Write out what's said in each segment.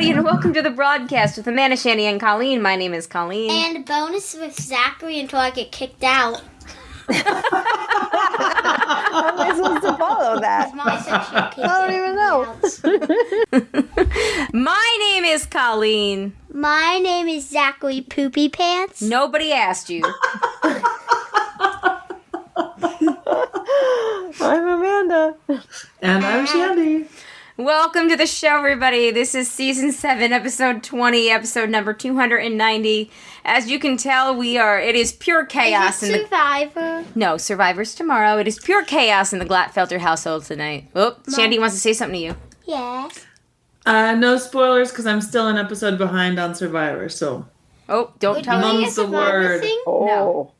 everybody, and welcome to the broadcast with Amanda, Shandy, and Colleen. My name is Colleen. And a bonus with Zachary until I get kicked out. How am I supposed to follow that? My section I don't even know. My name is Colleen. My name is Zachary Poopy Pants. Nobody asked you. I'm Amanda. And I'm Shandy. Welcome to the show, everybody. This is Season 7, Episode 20, Episode number 290. As you can tell, it is pure chaos. Is it Survivor? No, Survivor's tomorrow. It is pure chaos in the Glatfelter household tonight. Oh, Shandy wants to say something to you. Yes. No spoilers because I'm still an episode behind on Survivor, so. Oh, don't tell her. Mum's the word. Thing? Oh. No.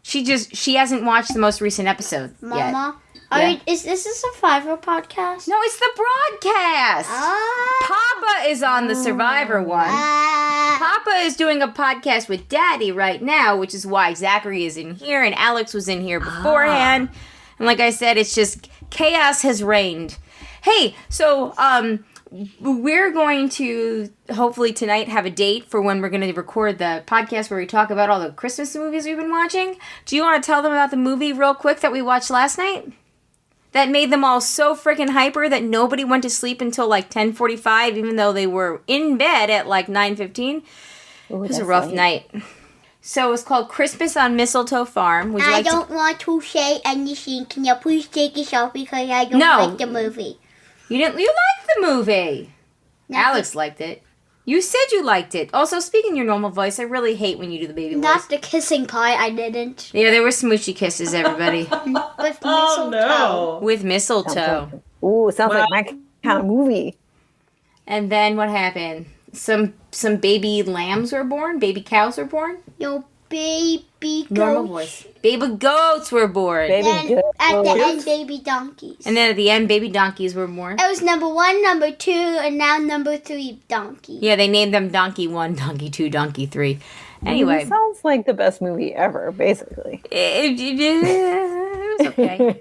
She hasn't watched the most recent episode yet. Mama, Yeah. is this a Survivor podcast? No, it's the broadcast. Papa is on the Survivor one. Papa is doing a podcast with Daddy right now, which is why Zachary is in here and Alex was in here beforehand. And like I said, it's just chaos has reigned. Hey, so we're going to hopefully tonight have a date for when we're going to record the podcast where we talk about all the Christmas movies we've been watching. Do you want to tell them about the movie real quick that we watched last night? That made them all so freaking hyper that nobody went to sleep until like 10:45, even though they were in bed at like 9:15. It was a rough night. So it was called Christmas on Mistletoe Farm. Would you I like don't want to say anything. Can you please take us off because I don't No. like the movie. You liked the movie. Not Alex liked it. You said you liked it. Also, speak in your normal voice. I really hate when you do the baby voice. Not the kissing part, I didn't. Yeah, there were smoochy kisses, everybody. With Oh, mistletoe. no. With mistletoe. Ooh, sounds Wow. like my kind of movie. And then what happened? Some baby lambs were born. Baby cows were born. Your baby Normal goats. voice. Baby goats were born. Baby Then good. at the Oh, end, baby donkeys. And then at the end, baby donkeys were born. It was number 1, number 2, and now number 3 donkey. Yeah, they named them Donkey 1, Donkey 2, Donkey 3. Anyway, It sounds like the best movie ever, basically. it was okay.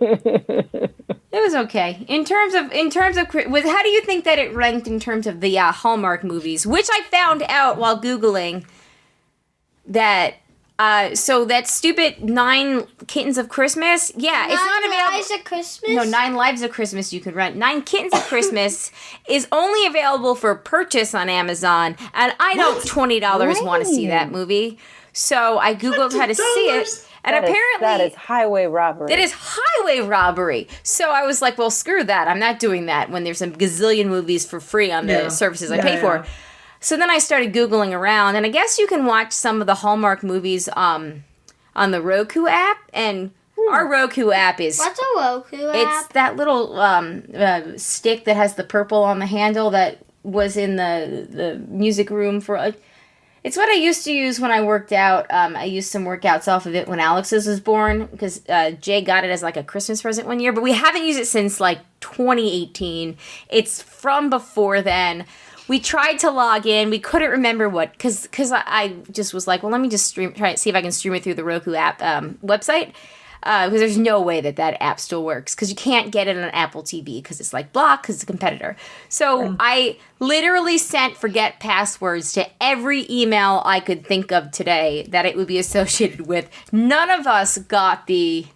It was okay. In terms of, how do you think that it ranked in terms of the Hallmark movies? Which I found out while Googling that, so that stupid 9 Kittens of Christmas, yeah, it's not available. 9 Lives of Christmas? No, 9 Lives of Christmas you could rent. 9 Kittens of Christmas is only available for purchase on Amazon, and I don't $20 want to see that movie. So I Googled how to see it, and apparently that is highway robbery. it is highway robbery. So I was like, well, screw that. I'm not doing that when there's a gazillion movies for free on the services I pay for. So then I started Googling around, and I guess you can watch some of the Hallmark movies on the Roku app, and our Roku app is... What's a Roku app? It's that little stick that has the purple on the handle that was in the music room for... it's what I used to use when I worked out. I used some workouts off of it when Alex's was born, because Jay got it as like a Christmas present one year, but we haven't used it since like 2018. It's from before then. We tried to log in. We couldn't remember what, because I just was like, well, let me just try to see if I can stream it through the Roku app website. Because there's no way that app still works. Because you can't get it on Apple TV because it's like blocked because it's a competitor. So I literally sent forget passwords to every email I could think of today that it would be associated with. None of us got the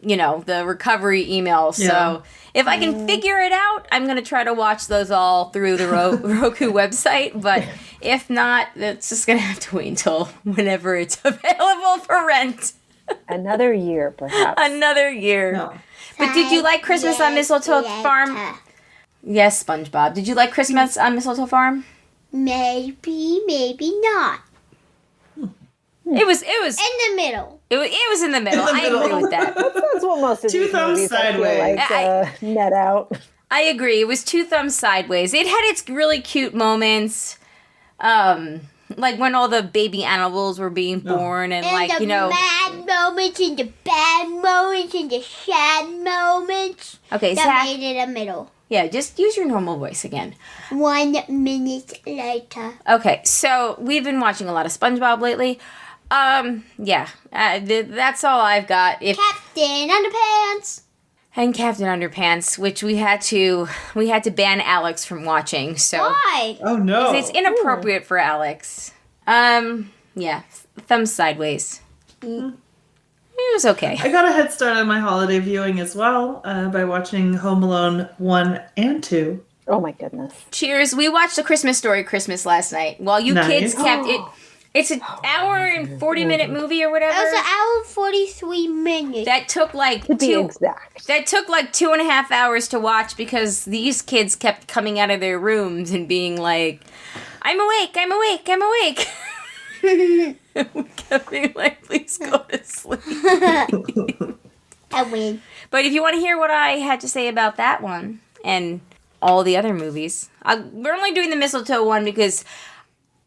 recovery email. So if I can figure it out, I'm going to try to watch those all through the Roku website. But if not, it's just going to have to wait until whenever it's available for rent. Another year, perhaps. Another year. No. But did you like Christmas on Mistletoe Farm? Yes, SpongeBob. Did you like Christmas on Mistletoe Farm? Maybe, maybe not. It was In the middle. It was in the middle. I agree with that. That's what most of Two these thumbs movies I feel sideways. like net out. I agree. It was 2 thumbs sideways. It had its really cute moments. Like when all the baby animals were being born and like, the you know. mad moments and the bad moments and the sad moments. Okay, That Zach. made it a middle. Yeah, just use your normal voice again. 1 minute later. Okay, so we've been watching a lot of SpongeBob lately. That's all I've got. If Captain Underpants. And Captain Underpants, which we had to ban Alex from watching. So Why? Oh no. it's inappropriate for Alex. Yeah, thumbs sideways. It was okay. I got a head start on my holiday viewing as well by watching Home Alone 1 and 2. Oh my goodness. Cheers. We watched A Christmas Story Christmas last night while you kids kept it. It's an hour and 40-minute movie or whatever. It was an hour and 43 minutes. That took like To be exact. That took like 2.5 hours to watch because these kids kept coming out of their rooms and being like, I'm awake, I'm awake, I'm awake. We kept being like, please go to sleep. I win. But if you want to hear what I had to say about that one and all the other movies, we're only doing the mistletoe one because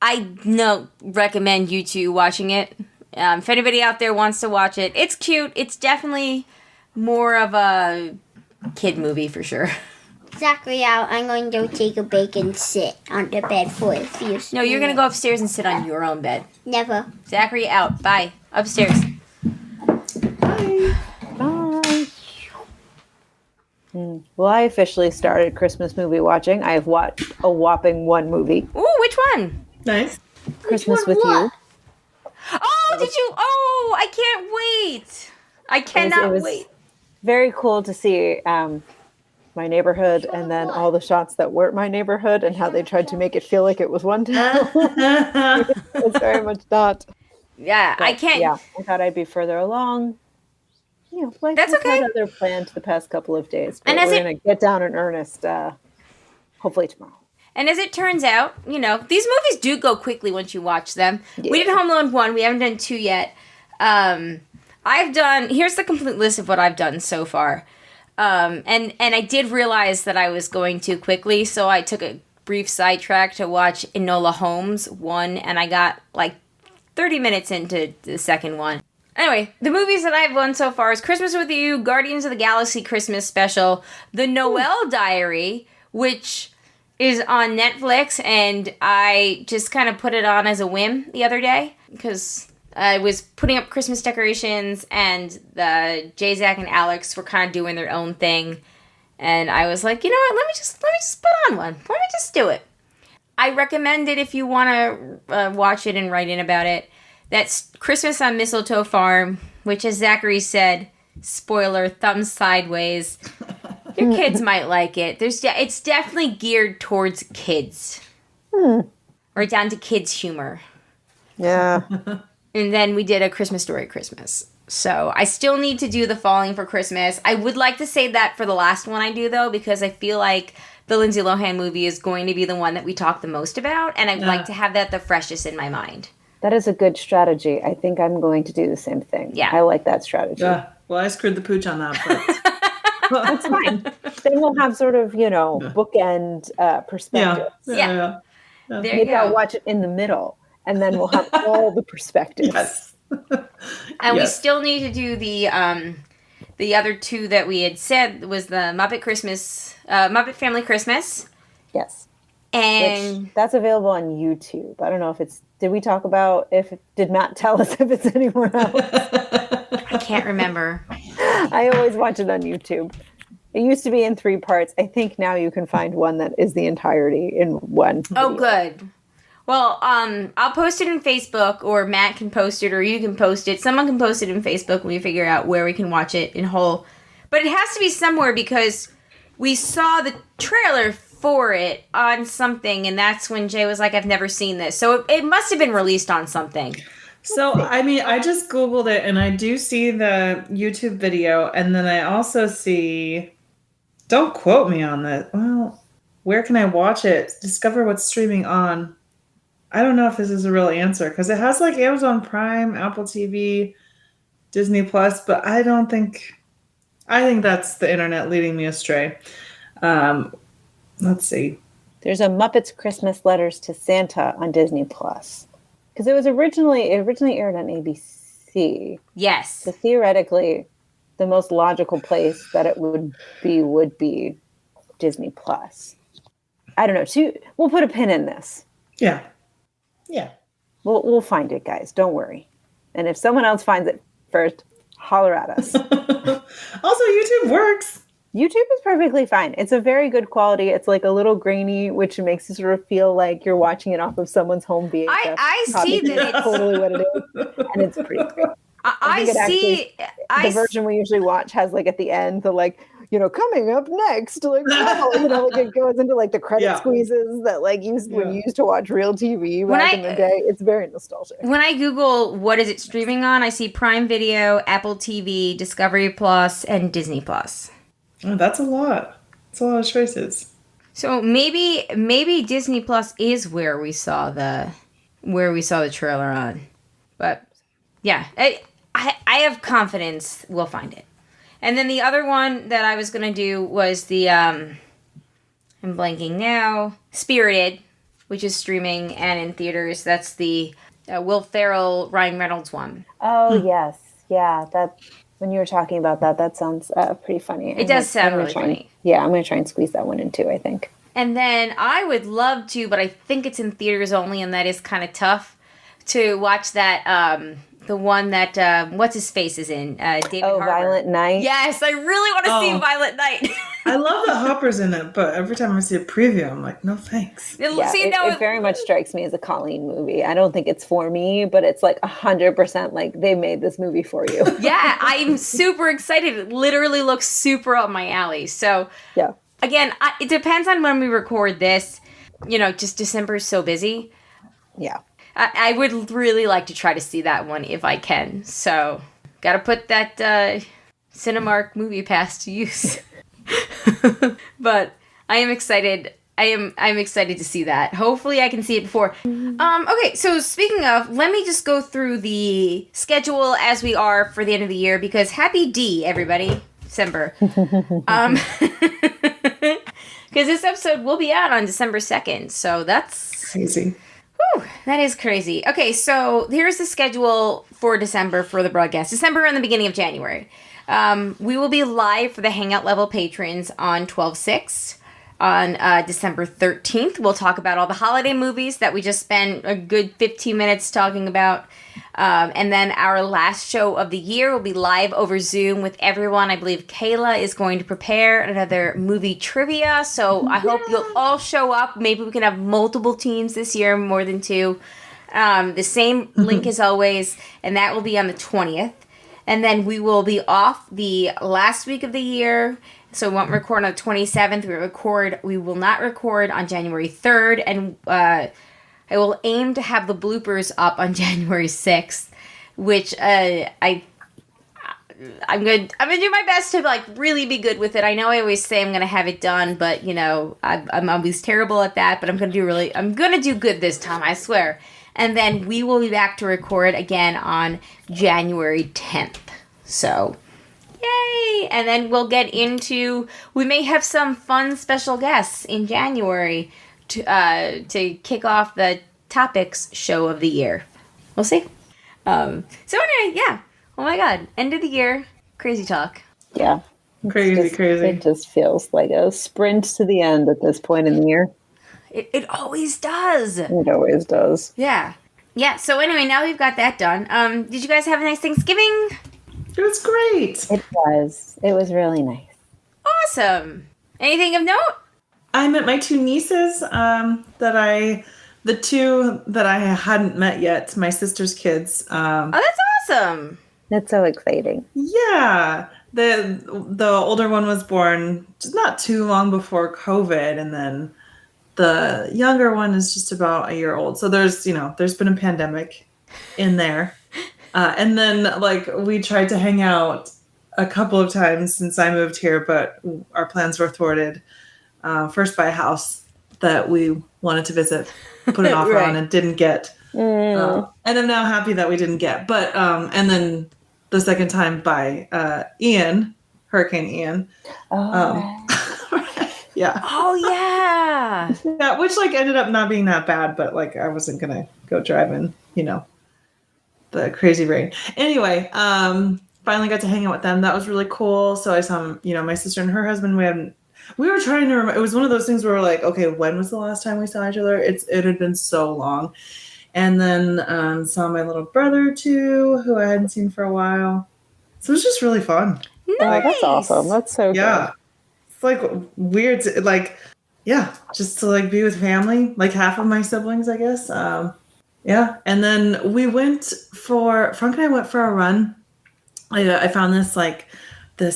I recommend you two watching it. If anybody out there wants to watch it, it's cute. It's definitely more of a kid movie for sure. Zachary out. I'm going to take a break and sit on the bed for a few minutes. No, you're going to go upstairs and sit on your own bed. Never. Zachary out. Bye. Upstairs. Bye. Well, I officially started Christmas movie watching. I have watched a whopping one movie. Ooh, which one? Nice. Christmas one with what? You. Oh, did you? Oh, I can't wait. I cannot It was wait. very cool to see my neighborhood and then all the shots that weren't my neighborhood and how they tried to make it feel like it was one town. It's very much not. Yeah, But, I can't. Yeah, I thought I'd be further along. You know, like That's we've okay. had other plans the past couple of days. But And as we're it- going to get down in earnest hopefully tomorrow. And as it turns out, these movies do go quickly once you watch them. Yeah. We did Home Alone 1. We haven't done 2 yet. Here's the complete list of what I've done so far. And I did realize that I was going too quickly, so I took a brief sidetrack to watch Enola Holmes 1, and I got like 30 minutes into the second one. Anyway, the movies that I've done so far is Christmas with You, Guardians of the Galaxy Christmas Special, The Noel Diary, which is on Netflix, and I just kind of put it on as a whim the other day because I was putting up Christmas decorations, and Jay, Zach, and Alex were kind of doing their own thing, and I was like, you know what? Let me just put on one. Let me just do it. I recommend it if you want to watch it and write in about it. That's Christmas on Mistletoe Farm, which, as Zachary said, spoiler, thumbs sideways. Your kids might like it. It's definitely geared towards kids. Or down to kids' humor. Yeah. And then we did A Christmas Story Christmas. So I still need to do the Falling for Christmas. I would like to save that for the last one I do, though, because I feel like the Lindsay Lohan movie is going to be the one that we talk the most about, and I'd like to have that the freshest in my mind. That is a good strategy. I think I'm going to do the same thing. Yeah. I like that strategy. Well, I screwed the pooch on that part. That's fine. Then we'll have sort of, bookend perspective. Yeah. There you Maybe I'll go. watch it in the middle, and then we'll have all the perspectives. Yes. And we Yes. still need to do the other two that we had said was the Muppet Family Christmas. Yes. And Which, that's available on YouTube. I don't know if did we talk about did Matt tell us if it's anywhere else? I can't remember. I always watch it on YouTube. It used to be in 3 parts. I think now you can find one that is the entirety in one. Oh, video. good. Well, I'll post it in Facebook, or Matt can post it, or you can post it. Someone can post it in Facebook when we figure out where we can watch it in whole. But it has to be somewhere because we saw the trailer for it on something, and that's when Jay was like, I've never seen this. So it must have been released on something. So, I mean, I just Googled it, and I do see the YouTube video, and then I also see, don't quote me on that. Well, where can I watch it? Discover what's streaming on. I don't know if this is a real answer, because it has like Amazon Prime, Apple TV, Disney Plus, but I think that's the internet leading me astray. Let's see. There's a Muppets Christmas Letters to Santa on Disney Plus. Because it originally aired on ABC. Yes. So theoretically, the most logical place that it would be Disney Plus. I don't know. We'll put a pin in this. Yeah. We'll find it, guys. Don't worry. And if someone else finds it first, holler at us. Also, YouTube works. YouTube is perfectly fine. It's a very good quality. It's like a little grainy, which makes you sort of feel like you're watching it off of someone's home VHS. I see copy. that That's it's totally what it is, and it's pretty great. I think it see the version we usually watch has like at the end the like, you know, coming up next, like, oh, you know, like it goes into like the credit squeezes that like when you used to watch real TV back in the day. It's very nostalgic. When I Google what is it streaming on, I see Prime Video, Apple TV, Discovery Plus, and Disney Plus. Oh, that's a lot. That's a lot of choices. So maybe Disney Plus is where we saw the trailer on. But yeah, I have confidence we'll find it. And then the other one that I was going to do was the I'm blanking now, Spirited, which is streaming and in theaters. That's the Will Ferrell, Ryan Reynolds one. Oh, yes. Yeah, that when you were talking about that sounds pretty funny. It does sound really funny. Yeah, I'm going to try and squeeze that one in too, I think. And then I would love to, but I think it's in theaters only, and that is kind of tough, to watch that, the one that, what's his face is in, David Harbour. Violent Night? Yes, I really want to see Violent Night. I love that Hopper's in it, but every time I see a preview, I'm like, no thanks. It very much strikes me as a Colleen movie. I don't think it's for me, but it's like 100% like they made this movie for you. Yeah, I'm super excited. It literally looks super up my alley. So, yeah. Again, it depends on when we record this. You know, just December is so busy. Yeah. I would really like to try to see that one if I can. So, gotta put that Cinemark movie pass to use. But I am excited. I'm excited to see that. Hopefully I can see it before. Okay, so speaking of, let me just go through the schedule as we are for the end of the year, because happy D, everybody. December. Because this episode will be out on December 2nd, so that's crazy. Whew, that is crazy. Okay, so here's the schedule for December for the broadcast. December and the beginning of January. We will be live for the Hangout level patrons on 12/6. On December 13th, we'll talk about all the holiday movies that we just spent a good 15 minutes talking about. And then our last show of the year will be live over Zoom with everyone. I believe Kayla is going to prepare another movie trivia. So I hope you'll all show up. Maybe we can have multiple teams this year, more than two. The same link as always, and that will be on the 20th. And then we will be off the last week of the year. So we won't record on the 27th. We will not record on January 3rd. And I will aim to have the bloopers up on January 6th, which I'm gonna do my best to like really be good with it. I know I always say I'm gonna have it done, but you know I'm always terrible at that. But I'm gonna do good this time, I swear. And then we will be back to record again on January 10th. So. Yay! And then we'll get into, we may have some fun special guests in January to kick off the topics show of the year. We'll see. So anyway, yeah. Oh my god. End of the year. Crazy talk. Yeah. Crazy. It just feels like a sprint to the end at this point in the year. It always does. It always does. Yeah. Yeah, so anyway, now we've got that done. Did you guys have a nice Thanksgiving? It was great. It was. It was really nice. Awesome. Anything of note? I met my two nieces the two that I hadn't met yet, my sister's kids. Oh, that's awesome. That's so exciting. Yeah. The older one was born just not too long before COVID, and then the younger one is just about a year old. So there's been a pandemic in there. And then, like, we tried to hang out a couple of times since I moved here, but our plans were thwarted. First by a house that we wanted to visit, put an offer on and didn't get. And I'm now happy that we didn't get. But, and then the second time by Hurricane Ian. Yeah. Oh, yeah. Yeah, which, like, ended up not being that bad, but, like, I wasn't going to go driving, the crazy rain. Anyway, finally got to hang out with them. That was really cool. So I saw, my sister and her husband. We were trying to remember. It was one of those things where we're like, okay, when was the last time we saw each other? It had been so long. And then saw my little brother too, who I hadn't seen for a while. So it was just really fun. Nice. Oh, that's awesome. That's so Yeah. It's like weird to, like, yeah, just to like be with family, like half of my siblings, I guess. Yeah. And then we went Frank and I went for a run. I found this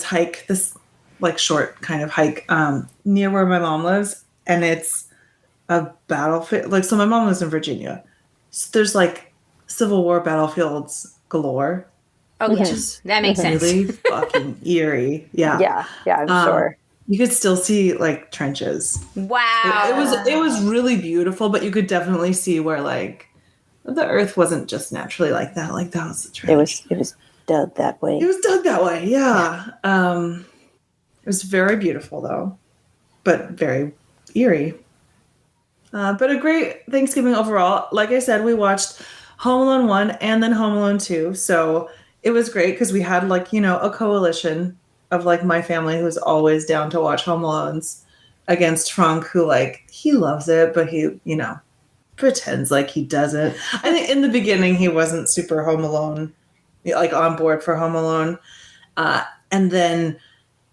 hike, this like short kind of hike near where my mom lives. And it's a battlefield. Like, so my mom lives in Virginia. So there's like Civil War battlefields galore. Oh, Mhm. yes. That makes sense. Really fucking eerie. Yeah. Yeah, I'm sure. You could still see like trenches. Wow. It was really beautiful, but you could definitely see where like the earth wasn't just naturally like that. Like that was the trench. It was dug that way. It was dug that way, yeah. It was very beautiful though, but very eerie. But a great Thanksgiving overall. Like I said, we watched Home Alone 1 and then Home Alone 2. So it was great because we had like, you know, a coalition of like my family who's always down to watch Home Alones against Frank, who like, he loves it, but he, you know, pretends like he doesn't. I think in the beginning he wasn't super Home Alone, like on board for Home Alone. And then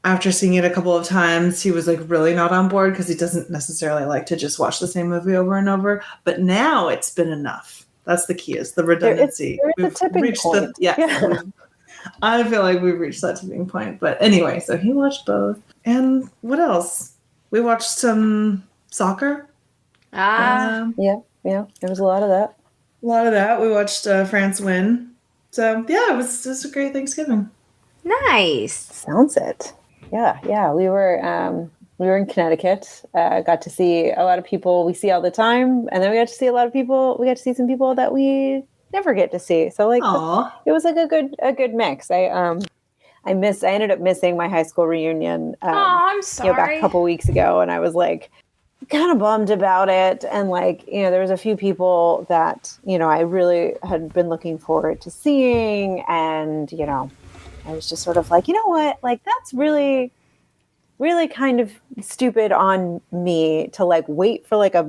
after seeing it a couple of times, he was like really not on board because he doesn't necessarily like to just watch the same movie over and over. But now it's been enough. That's the key, is the redundancy. There's a tipping point. I feel like we've reached that tipping point. But anyway, so he watched both. And what else? We watched some soccer. Ah. Yeah, there was a lot of that. A lot of that. We watched France win. So yeah, it was a great Thanksgiving. Nice. Sounds it. Yeah. We were in Connecticut. Got to see a lot of people we see all the time, and then we got to see a lot of people. We got to see some people that we never get to see. So like, it was like a good mix. I ended up missing my high school reunion. I'm sorry. Back a couple weeks ago, and I was like kind of bummed about it. And like, there was a few people that I really had been looking forward to seeing, and I was just sort of like, you know what, like that's really, really kind of stupid on me to like wait for like a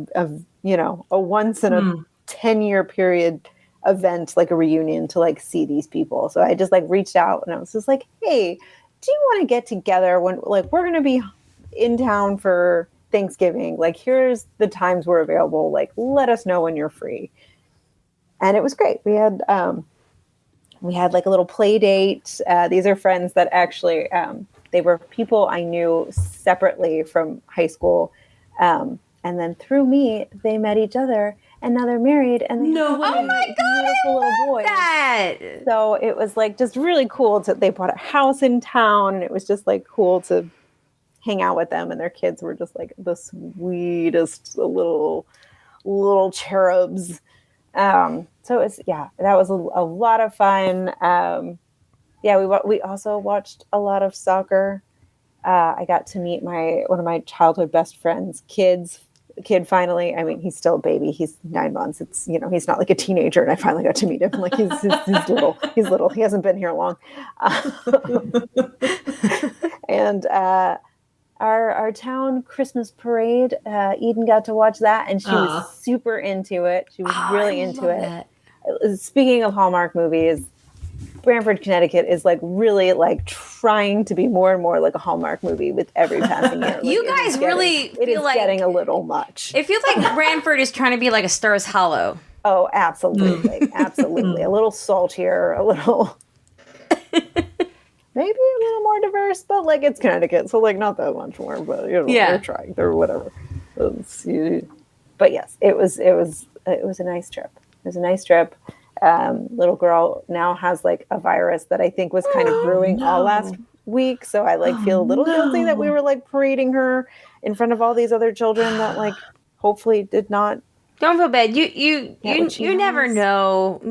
once in a 10-year period event, like a reunion, to like see these people. So I just like reached out and I was just like, hey, do you want to get together when like we're going to be in town for Thanksgiving? Like, here's the times we're available. Like, let us know when you're free. And it was great. We had like a little play date. These are friends that actually, they were people I knew separately from high school. And then through me, they met each other, and now they're married, and they have oh my God, beautiful little boys. That. So it was like just really cool they bought a house in town, and it was just like cool to hang out with them, and their kids were just like the sweetest little cherubs. So it's, that was a lot of fun. We also watched a lot of soccer. I got to meet one of my childhood best friends' kid finally. I mean, he's still a baby. He's 9 months. It's, he's not like a teenager, and I finally got to meet him. Like he's little. He's little. He hasn't been here long. And our town Christmas parade, Eden got to watch that, and she was super into it. She was really into it. That. Speaking of Hallmark movies, Branford, Connecticut is like really like trying to be more and more like a Hallmark movie with every passing year. Like, you guys really feel like getting a little much. It feels like Branford is trying to be like a Stars Hollow. Oh, absolutely. Absolutely. A little saltier, a little maybe a little more diverse, but like it's Connecticut, so like not that much more, but they're trying. They're whatever. But yes, it was a nice trip. It was a nice trip. Little girl now has like a virus that I think was kind of brewing all last week. So I like feel a little guilty that we were like parading her in front of all these other children that like hopefully did not. Don't feel bad. You never know.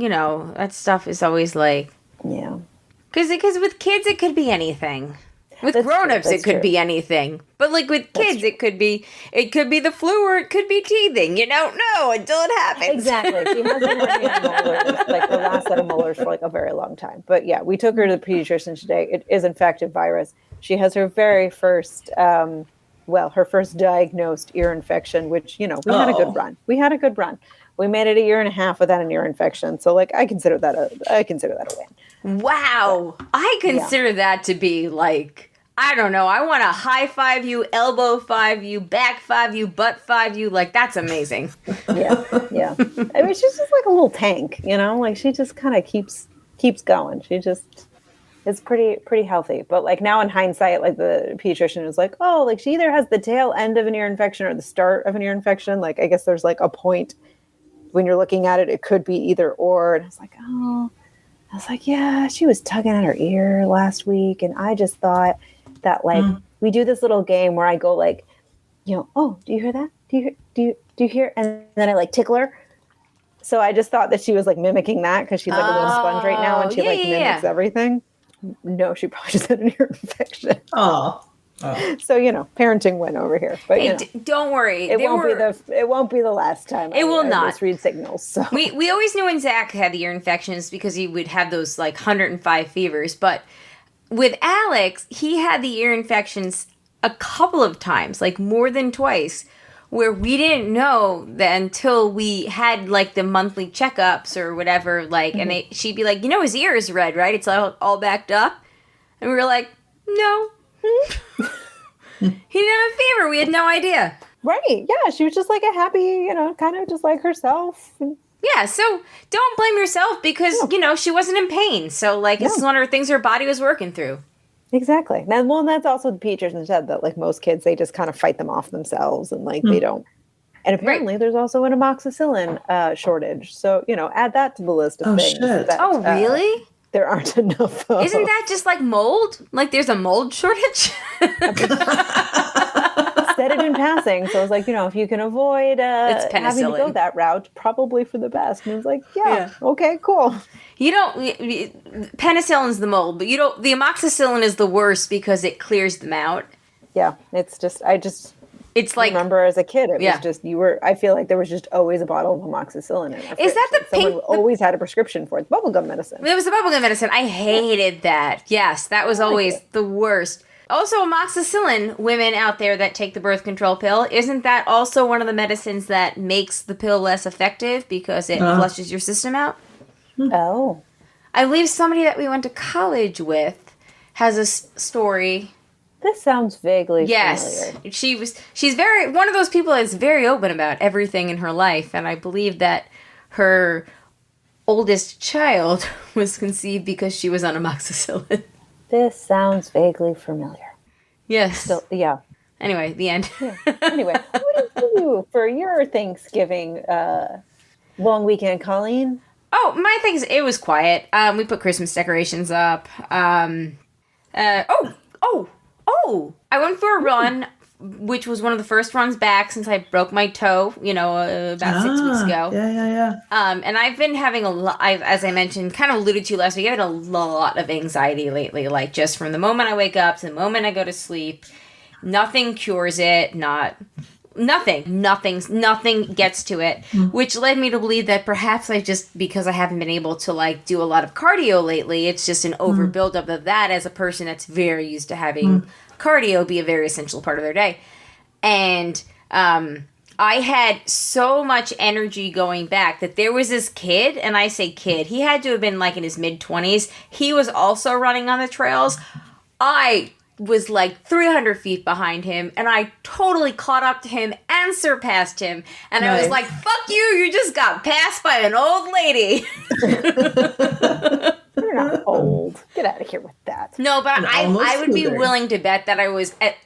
That stuff is always like, because with kids it could be anything. With grown-ups, it could be anything. But like with kids, it could be the flu or it could be teething. You don't know until it happens. Exactly. She hasn't had molars, like the last set of molars, for like a very long time. But yeah, we took her to the pediatrician today. It is in fact a virus. She has her very first, her first diagnosed ear infection, which, we had a good run. we made it a year and a half without an ear infection. So like I consider that a win. Wow. But, I consider that to be like, I don't know. I want to high five you, elbow five you, back five you, butt five you. Like, that's amazing. Yeah. I mean, she's just like a little tank, you know? Like she just kind of keeps going. She just is pretty healthy. But like now in hindsight, like the pediatrician is like, oh, like she either has the tail end of an ear infection or the start of an ear infection. Like I guess there's like a point when you're looking at it, it could be either or. And I was like, oh, yeah, she was tugging at her ear last week. And I just thought that like we do this little game where I go like, you know, oh, do you hear that? Do you hear? And then I like tickle her. So I just thought that she was like mimicking that because she's like a little sponge right now and she mimics everything. No, she probably just had an ear infection. Oh. So parenting win over here. But hey, don't worry, it won't be the last time. It will not. I misread signals. So we always knew when Zach had the ear infections because he would have those like 105 fevers. But with Alex, he had the ear infections a couple of times, like more than twice, where we didn't know that until we had like the monthly checkups or whatever. Like, and she'd be like, his ear is red, right? It's all backed up, and we were like, no. He didn't have a fever. We had no idea. Right. Yeah. She was just like a happy, kind of just like herself. Yeah. So don't blame yourself because, she wasn't in pain. So like, this is one of the things her body was working through. Exactly. And that's also the pediatrician said that like most kids, they just kind of fight them off themselves and like they don't. And apparently there's also an amoxicillin shortage. So, add that to the list of things. Shit. That, really? There aren't enough of. Isn't that just like mold? Like there's a mold shortage? Said it in passing. So I was like, if you can avoid having to go that route, probably for the best. And I was like, okay, cool. Penicillin's the mold, but the amoxicillin is the worst because it clears them out. Yeah, it's just, it's like, remember as a kid, it was just, I feel like there was just always a bottle of amoxicillin in it. Is that the someone always had a prescription for it? Bubblegum medicine. It was the bubblegum medicine. I hated that. Yes, that was always the worst. Also, amoxicillin, women out there that take the birth control pill, isn't that also one of the medicines that makes the pill less effective because it flushes your system out? Oh. I believe somebody that we went to college with has a story. This sounds vaguely familiar. She's one of those people that's very open about everything in her life, and I believe that her oldest child was conceived because she was on amoxicillin. This sounds vaguely familiar. Yes. So, yeah. Anyway, the end. Yeah. Anyway, what did you do for your Thanksgiving long weekend, Colleen? Oh, my things, it was quiet. We put Christmas decorations up. I went for a run, which was one of the first runs back since I broke my toe, about 6 weeks ago. Yeah. And I've been having a lot, as I mentioned, kind of alluded to last week, I've had a lot of anxiety lately, like just from the moment I wake up to the moment I go to sleep. Nothing cures it, nothing gets to it, which led me to believe that perhaps because I haven't been able to like do a lot of cardio lately, it's just an overbuild up of that as a person that's very used to having cardio be a very essential part of their day. And I had so much energy going back that there was this kid, and I say kid, he had to have been like in his mid-20s. He was also running on the trails. I was like 300 feet behind him, and I totally caught up to him and surpassed him. And I was like, fuck you just got passed by an old lady. You're not old. Get out of here with that. No, but I would be willing to bet that I was at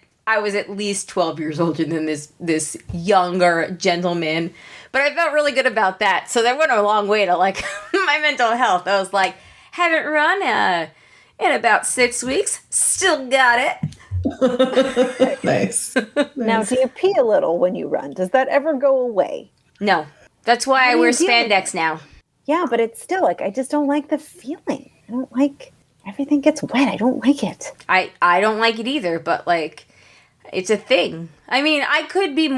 least 12 years older than this younger gentleman. But I felt really good about that. So that went a long way to like my mental health. I was like, haven't run in about 6 weeks. Still got it. Nice. Now, do you pee a little when you run? Does that ever go away? No. That's why I wear spandex now. Yeah, but it's still like, I just don't like the feeling. I don't like, everything gets wet. I don't like it. I don't like it either, but like, it's a thing. I mean, I could be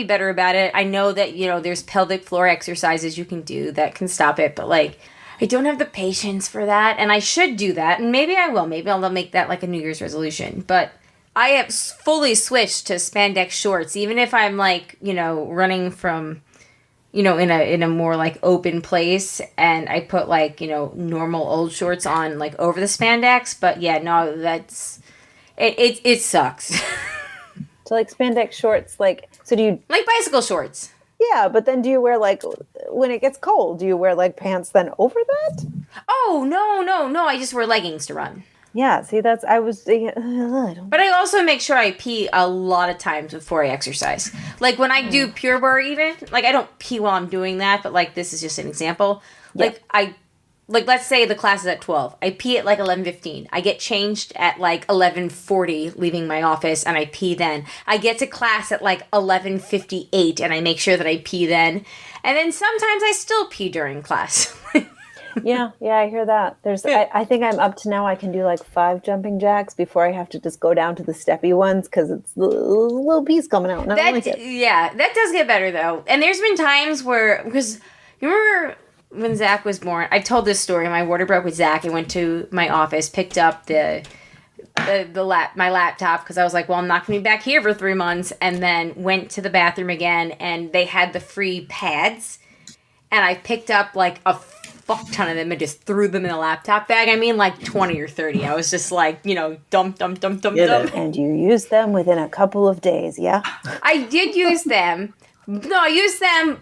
better about it. I know that, there's pelvic floor exercises you can do that can stop it, but like, I don't have the patience for that, and I should do that, and maybe I will. Maybe I'll make that like a New Year's resolution. But I have fully switched to spandex shorts, even if I'm like, running from, in a more like open place, and I put like, normal old shorts on like over the spandex. But yeah, no, that's it sucks. So like spandex shorts, like, so do you Like bicycle shorts. Yeah, but then do you wear like when it gets cold? Do you wear like pants then over that? Oh no! I just wear leggings to run. Yeah, see, I was thinking, But I also make sure I pee a lot of times before I exercise. Like when I do Pure Barre, even like I don't pee while I'm doing that, but like this is just an example. Like let's say the class is at 12. I pee at like 11:15. I get changed at like 11:40, leaving my office, and I pee then. I get to class at like 11:58, and I make sure that I pee then. And then sometimes I still pee during class. Yeah, I hear that. I think I'm up to now. I can do like 5 jumping jacks before I have to just go down to the steppy ones because it's a little piece coming out. Yeah, that does get better though. And there's been times where, because you remember when Zach was born, I told this story. My water broke with Zach. I went to my office, picked up my laptop because I was like, well, I'm not going to be back here for 3 months, and then went to the bathroom again, and they had the free pads, and I picked up like a fuck ton of them and just threw them in a laptop bag. I mean, like 20 or 30. I was just like, dump. And you used them within a couple of days, yeah? I did use them. No, I used them,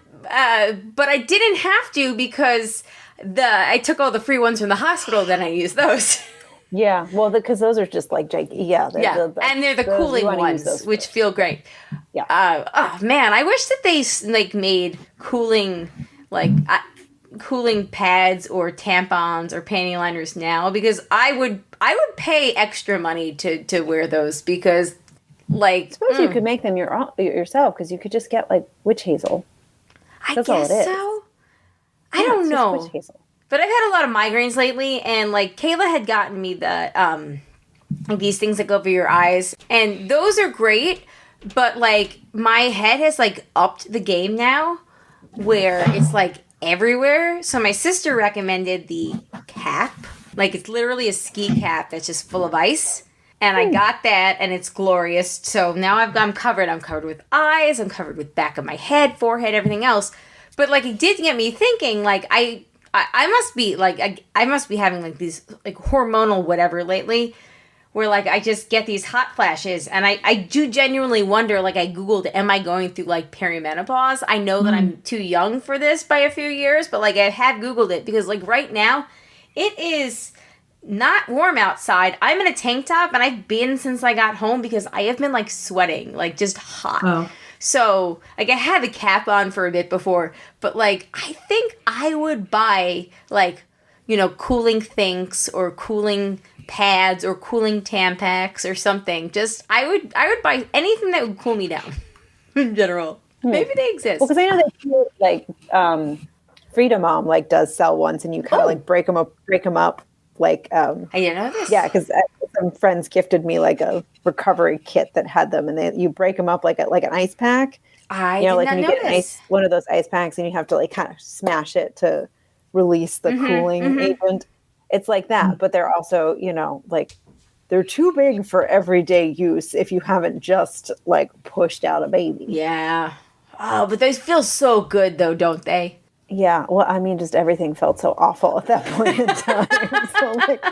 but I didn't have to because I took all the free ones from the hospital, then I used those. Yeah, well, because those are just like, and they're the cooling ones, which feel great. Yeah. Oh man, I wish that they like made cooling pads or tampons or panty liners now, because I would pay extra money to wear those, because like I suppose you could make them yourself, because you could just get like witch hazel. That's all it is. So I don't know, witch hazel. But I've had a lot of migraines lately, and like Kayla had gotten me the like these things that go over your eyes, and those are great, but like my head has like upped the game now, where it's like everywhere. So my sister recommended the cap. Like it's literally a ski cap that's just full of ice. And I got that, and it's glorious. So now I'm covered. I'm covered with eyes. I'm covered with back of my head, forehead, everything else. But like it did get me thinking. Like I must be like I must be having like these like hormonal whatever lately, where like I just get these hot flashes, and I do genuinely wonder. Like I Googled, am I going through like perimenopause? I know that I'm too young for this by a few years, but like I have Googled it, because like right now it is not warm outside. I'm in a tank top, and I've been since I got home, because I have been like sweating, like just hot. Oh. So like I had the cap on for a bit before, but like I think I would buy like, cooling things or cooling pads or cooling Tampax or something. Just I would buy anything that would cool me down in general. Maybe they exist. Well, because I know that like Freedom Mom like does sell ones, and you kind of like break them up like I didn't know this. Yeah, because some friends gifted me like a recovery kit that had them, and you break them up like an ice pack. I did like not when you get one of those ice packs, and you have to like kind of smash it to release the cooling agent. It's like that, but they're also, like they're too big for everyday use if you haven't just like pushed out a baby. Yeah. Oh, but those feel so good though, don't they? Yeah. Well, I mean, just everything felt so awful at that point in time. So, like,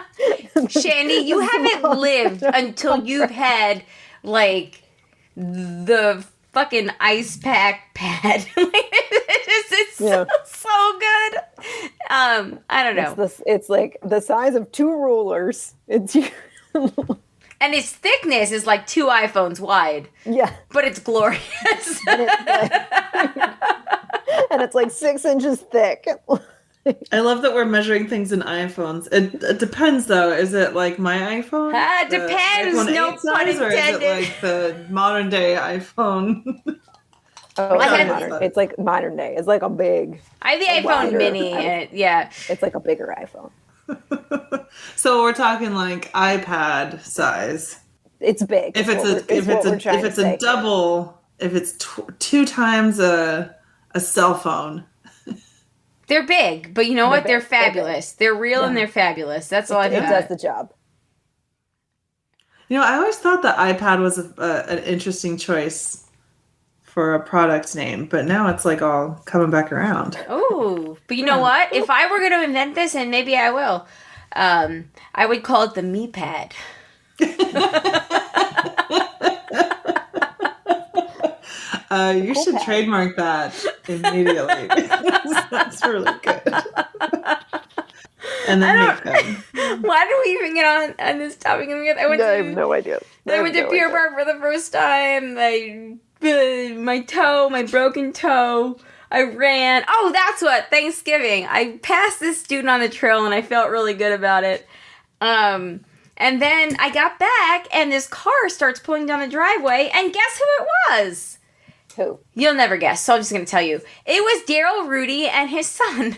Shandy, you haven't lived until you've had like the fucking ice pack pad. It's so good. I don't know. It's like the size of 2 rulers. It's and its thickness is like 2 iPhones wide. Yeah, but it's glorious. And it's like 6 inches thick. I love that we're measuring things in iPhones. It depends, though. Is it like my iPhone? It depends. No pun intended. Or is it like the modern day iPhone? It's like modern day. It's like a big. I have the iPhone mini. It's like a bigger iPhone. So we're talking like iPad size. It's big. If it's a double, if it's 2 times a cell phone. They're big, but you know what? They're fabulous. They're real and they're fabulous. That's all I've got. It does the job. I always thought the iPad was an interesting choice for a product name, but now it's like all coming back around. Oh, but you know what? If I were going to invent this, and maybe I will, I would call it the mePad. You should trademark that immediately. That's really good. And then make them. Why did we even get on this topic? I have no idea. I went to Pier Bar for the first time. My broken toe. I ran. Oh, that's what, Thanksgiving. I passed this student on the trail and I felt really good about it. And then I got back and this car starts pulling down the driveway, and guess who it was? Who? You'll never guess, so I'm just going to tell you. It was Daryl Rudy and his son.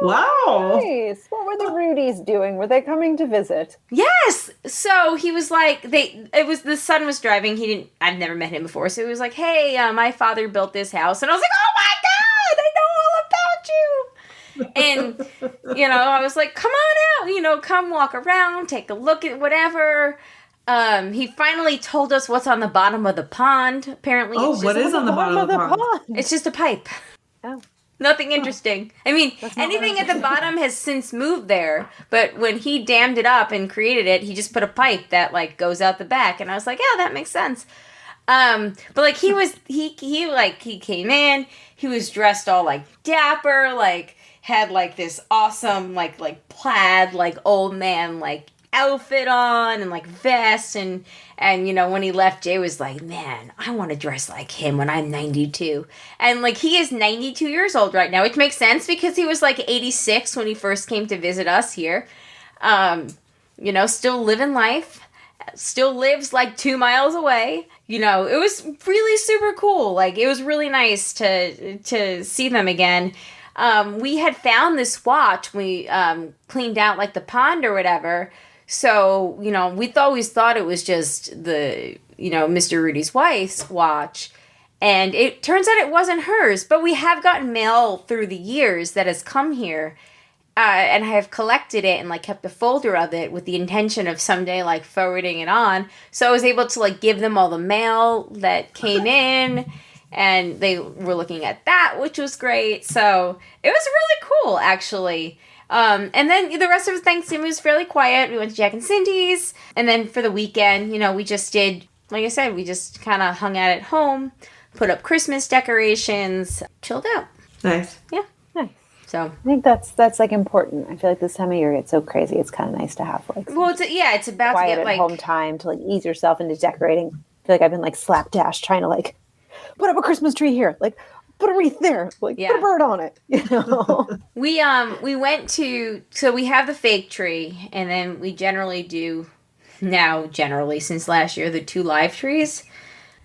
Wow. Nice. What were the Rudies doing? Were they coming to visit? Yes. So he was like, the son was driving. I've never met him before. So he was like, hey, my father built this house. And I was like, oh my God, I know all about you. And, I was like, come on out, come walk around, take a look at whatever. He finally told us what's on the bottom of the pond. Apparently, what is on the bottom of the pond? It's just a pipe. Oh. Nothing interesting. I mean, anything at the bottom has since moved there, but when he dammed it up and created it, he just put a pipe that goes out the back, and I was like, yeah, that makes sense. But he came in, he was dressed all dapper, had this awesome plaid old man outfit on and vest, and when he left, Jay was like, man, I want to dress like him when I'm 92. And he is 92 years old right now, which makes sense because he was 86 when he first came to visit us here. Still living life, still lives 2 miles away. It was really super cool. It was really nice to see them again. We had found this watch. We cleaned out the pond or whatever. So, we always thought it was just the, Mr. Rudy's wife's watch. And it turns out it wasn't hers. But we have gotten mail through the years that has come here. And I have collected it and kept a folder of it with the intention of someday forwarding it on. So I was able to give them all the mail that came in. And they were looking at that, which was great. So it was really cool, actually. And then the rest of Thanksgiving was fairly quiet. We went to Jack and Cindy's. And then for the weekend, we just did, like I said, we just kind of hung out at home, put up Christmas decorations, chilled out. Nice. Yeah. Nice. So I think that's important. I feel like this time of year gets so crazy. It's kind of nice to have it's about quiet to get at home time to ease yourself into decorating. I feel like I've been slapdash trying to put up a Christmas tree here, put a wreath there, put a bird on it. We went to, so we have the fake tree, and then we generally since last year, the 2 live trees,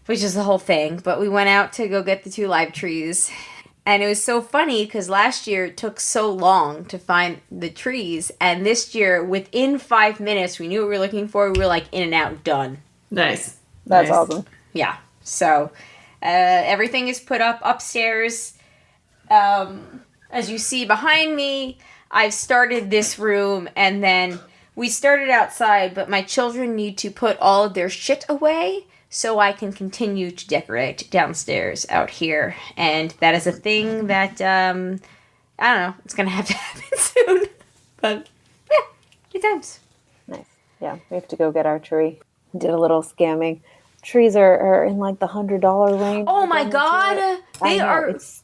which is the whole thing. But we went out to go get the 2 live trees, and it was so funny because last year it took so long to find the trees, and this year within 5 minutes we knew what we were looking for. We were in and out, done. Nice. That's awesome. Yeah. So everything is put up upstairs. As you see behind me, I've started this room, and then we started outside, but my children need to put all of their shit away so I can continue to decorate downstairs out here. And that is a thing that, I don't know, it's going to have to happen soon. But, yeah, good times. Nice. Yeah, we have to go get our tree. Did a little scamming. Trees are in the $100 range. Oh my God! They are. It's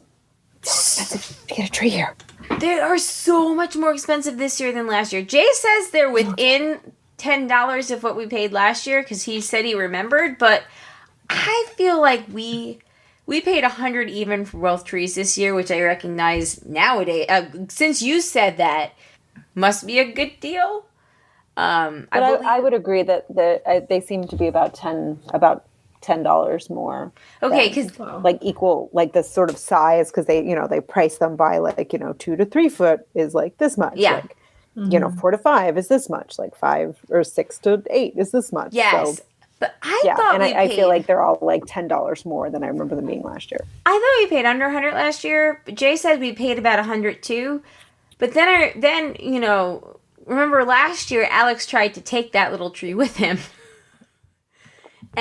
expensive to get a tree here. They are so much more expensive this year than last year. Jay says they're within $10 of what we paid last year because he said he remembered, but I feel like we paid $100 even for both trees this year, which I recognize nowadays. Since you said that, must be a good deal. I would agree that they seem to be about $10 more. Okay, because equal the sort of size, because they price them by 2 to 3 foot is this much. Yeah. 4 to 5 is this much. 5 or 6 to 8 is this much. Yes. So, but I thought I feel like they're all $10 more than I remember them being last year. I thought we paid under $100 last year. But Jay said we paid about $100 too. But then remember last year Alex tried to take that little tree with him.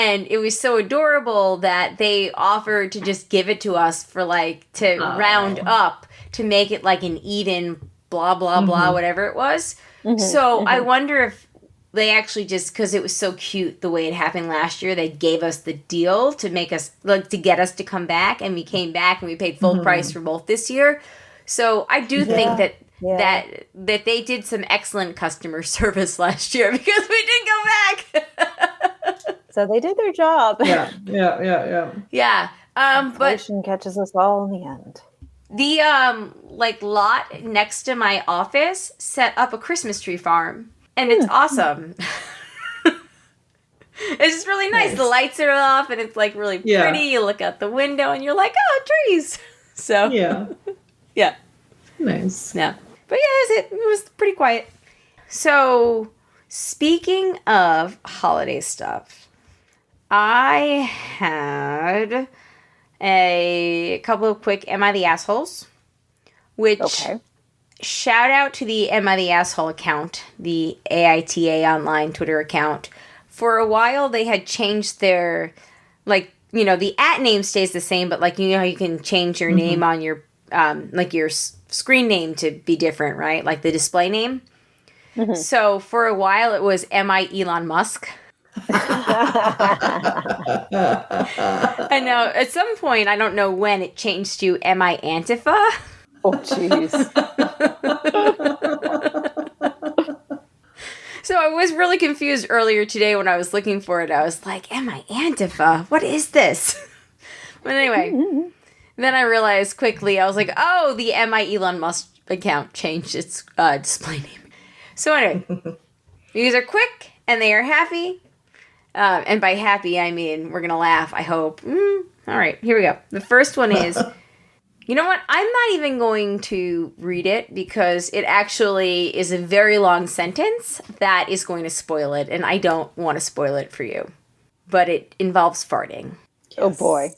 And it was so adorable that they offered to just give it to us for to round up to make it like an even blah, blah, blah, whatever it was. So I wonder if they actually just, because it was so cute the way it happened last year, they gave us the deal to make us, to get us to come back. And we came back and we paid full price for both this year. So I do think that they did some excellent customer service last year because we did go back. So they did their job. Yeah. But Inflation catches us all in the end. the lot next to my office set up a Christmas tree farm, and it's awesome. It's just really nice. The lights are off, and it's really pretty. You look out the window, and you're like, oh, trees. So yeah. Nice. Yeah. But yeah, it was pretty quiet. So, speaking of holiday stuff, I had a couple of quick Am I the Assholes? Which, shout out to the Am I the Asshole account, the AITA online Twitter account. For a while, they had changed their, the @ name stays the same, but how you can change your name on your, your screen name to be different, right? Like the display name. So for a while it was Am I Elon Musk? I know at some point, I don't know when, it changed to Am I Antifa? Oh, jeez. So I was really confused earlier today when I was looking for it. I was like, Am I Antifa? What is this? But anyway, then I realized quickly, I was like, oh, the Am I Elon Musk account changed its display name. So anyway, these are quick and they are happy. And by happy, I mean, we're going to laugh, I hope. All right, here we go. The first one is, you know what? I'm not even going to read it because it actually is a very long sentence that is going to spoil it. And I don't want to spoil it for you. But it involves farting. Yes. Oh, boy.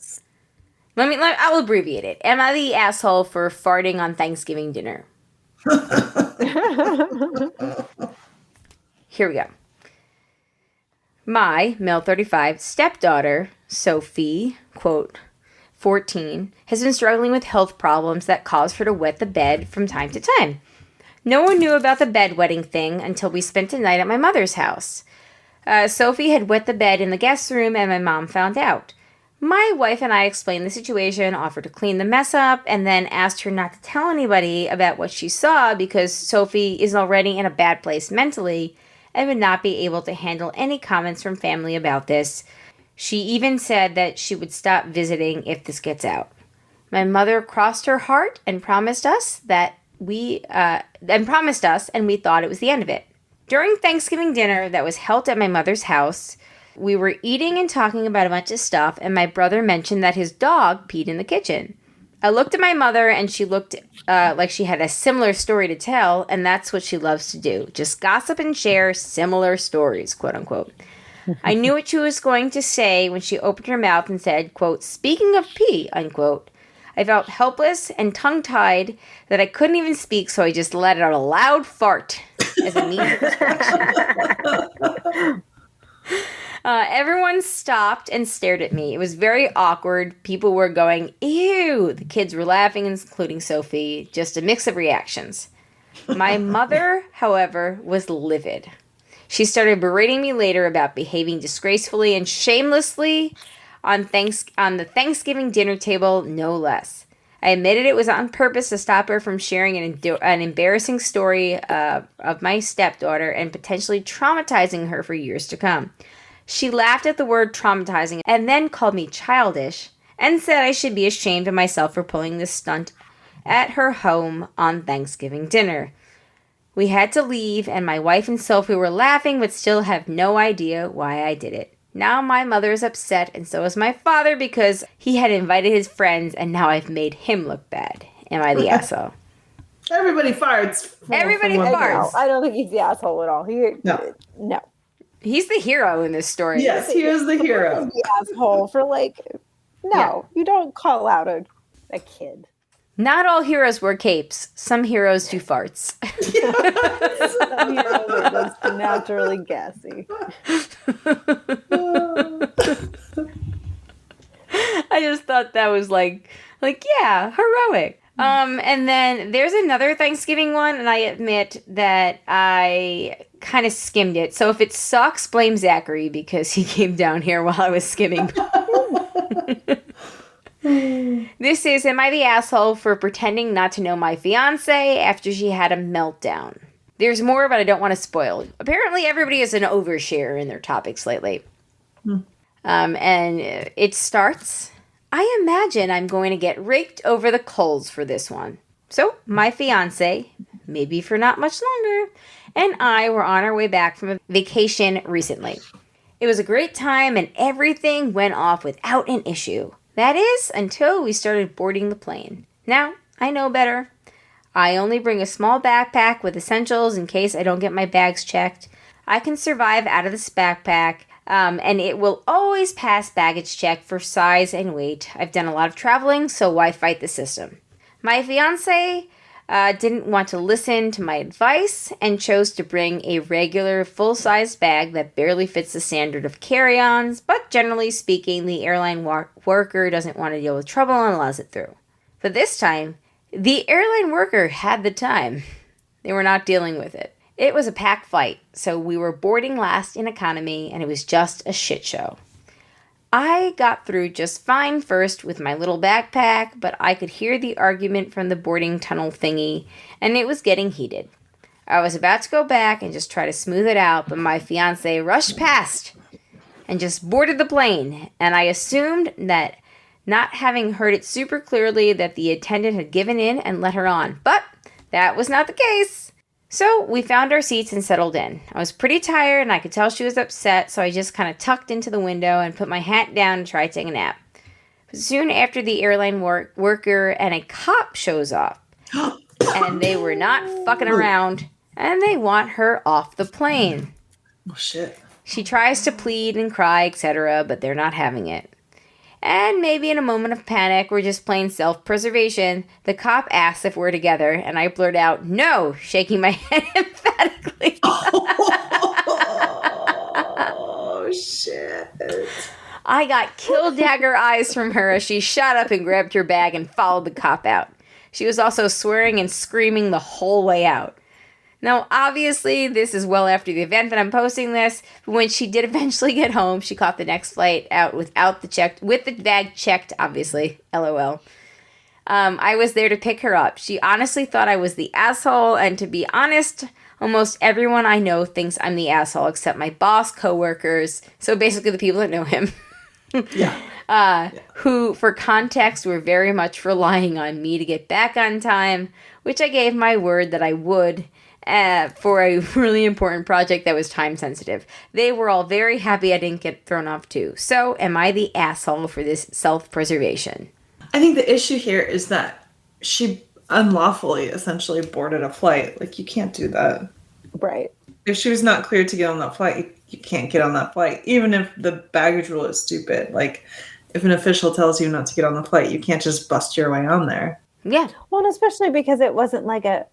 I'll abbreviate it. Am I the asshole for farting on Thanksgiving dinner? Here we go. My, male 35, stepdaughter, Sophie, quote, 14, has been struggling with health problems that cause her to wet the bed from time to time. No one knew about the bedwetting thing until we spent a night at my mother's house. Sophie had wet the bed in the guest room and my mom found out. My wife and I explained the situation, offered to clean the mess up, and then asked her not to tell anybody about what she saw because Sophie is already in a bad place mentally and would not be able to handle any comments from family about this. She even said that she would stop visiting if this gets out. My mother crossed her heart and promised us and we thought it was the end of it. During Thanksgiving dinner that was held at my mother's house, we were eating and talking about a bunch of stuff, and my brother mentioned that his dog peed in the kitchen. I looked at my mother, and she looked like she had a similar story to tell, and that's what she loves to do. Just gossip and share similar stories, quote unquote. I knew what she was going to say when she opened her mouth and said, quote, speaking of pee, unquote. I felt helpless and tongue-tied that I couldn't even speak, so I just let out a loud fart as a means of distraction. Everyone stopped and stared at me. It was very awkward. People were going, ew. The kids were laughing, including Sophie. Just a mix of reactions. My mother, however, was livid. She started berating me later about behaving disgracefully and shamelessly on the Thanksgiving dinner table, no less. I admitted it was on purpose to stop her from sharing an embarrassing story of my stepdaughter and potentially traumatizing her for years to come. She laughed at the word traumatizing and then called me childish and said I should be ashamed of myself for pulling this stunt at her home on Thanksgiving dinner. We had to leave, and my wife and Sophie were laughing but still have no idea why I did it. Now my mother is upset, and so is my father because he had invited his friends, and now I've made him look bad. Am I the asshole? Everybody farts. Everybody farts. No, I don't think he's the asshole at all. No. He's the hero in this story. Yes, he is the hero. He's the asshole for you don't call out a kid. Not all heroes wear capes. Some heroes do farts. Some heroes are just naturally gassy. thought that was like yeah, heroic. And then there's another Thanksgiving one, and I admit that I kind of skimmed it. So if it sucks, blame Zachary because he came down here while I was skimming. This is, am I the asshole for pretending not to know my fiance after she had a meltdown? There's more, but I don't want to spoil. Apparently everybody is an overshare in their topics lately. And it starts, I imagine I'm going to get raked over the coals for this one. So my fiance, maybe for not much longer, and I were on our way back from a vacation recently. It was a great time and everything went off without an issue. That is, until we started boarding the plane. Now, I know better. I only bring a small backpack with essentials in case I don't get my bags checked. I can survive out of this backpack, and it will always pass baggage check for size and weight. I've done a lot of traveling, so why fight the system? My fiance didn't want to listen to my advice and chose to bring a regular full-size bag that barely fits the standard of carry-ons, but generally speaking, the airline worker doesn't want to deal with trouble and allows it through. But this time, the airline worker had the time. They were not dealing with it. It was a packed flight, so we were boarding last in economy, and it was just a shit show. I got through just fine first with my little backpack, but I could hear the argument from the boarding tunnel thingy, and it was getting heated. I was about to go back and just try to smooth it out, but my fiancé rushed past and just boarded the plane, and I assumed that, not having heard it super clearly, that the attendant had given in and let her on, but that was not the case. So we found our seats and settled in. I was pretty tired and I could tell she was upset, so I just kind of tucked into the window and put my hat down and tried taking a nap. But soon after, the airline worker and a cop shows up. And they were not fucking around, and they want her off the plane. Oh, shit. She tries to plead and cry, etc., but they're not having it. And maybe in a moment of panic or just plain self-preservation, the cop asks if we're together, and I blurt out, "No," shaking my head emphatically. Oh, shit. I got kill dagger eyes from her as she shot up and grabbed her bag and followed the cop out. She was also swearing and screaming the whole way out. Now, obviously, this is well after the event that I'm posting this, but when she did eventually get home, she caught the next flight out with the bag checked, obviously, LOL. I was there to pick her up. She honestly thought I was the asshole, and to be honest, almost everyone I know thinks I'm the asshole, except my boss, coworkers, so basically the people that know him. Who, for context, were very much relying on me to get back on time, which I gave my word that I would, for a really important project that was time sensitive. They were all very happy I didn't get thrown off too. So, am I the asshole for this self-preservation? I think the issue here is that she unlawfully essentially boarded a flight. Like, you can't do that. Right. If she was not cleared to get on that flight, you can't get on that flight. Even if the baggage rule is stupid. Like, if an official tells you not to get on the flight, you can't just bust your way on there. Yeah. Well, and especially because it wasn't like a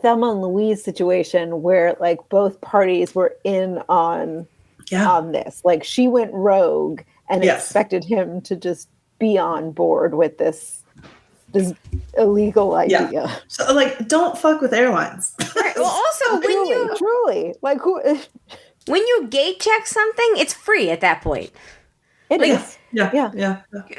Thelma and Louise situation where like both parties were in on this. Like, she went rogue and expected him to just be on board with this illegal idea. Yeah. So, like, don't fuck with airlines. Right. Well, also, truly, like, when you gate check something, it's free at that point. It is. Yeah.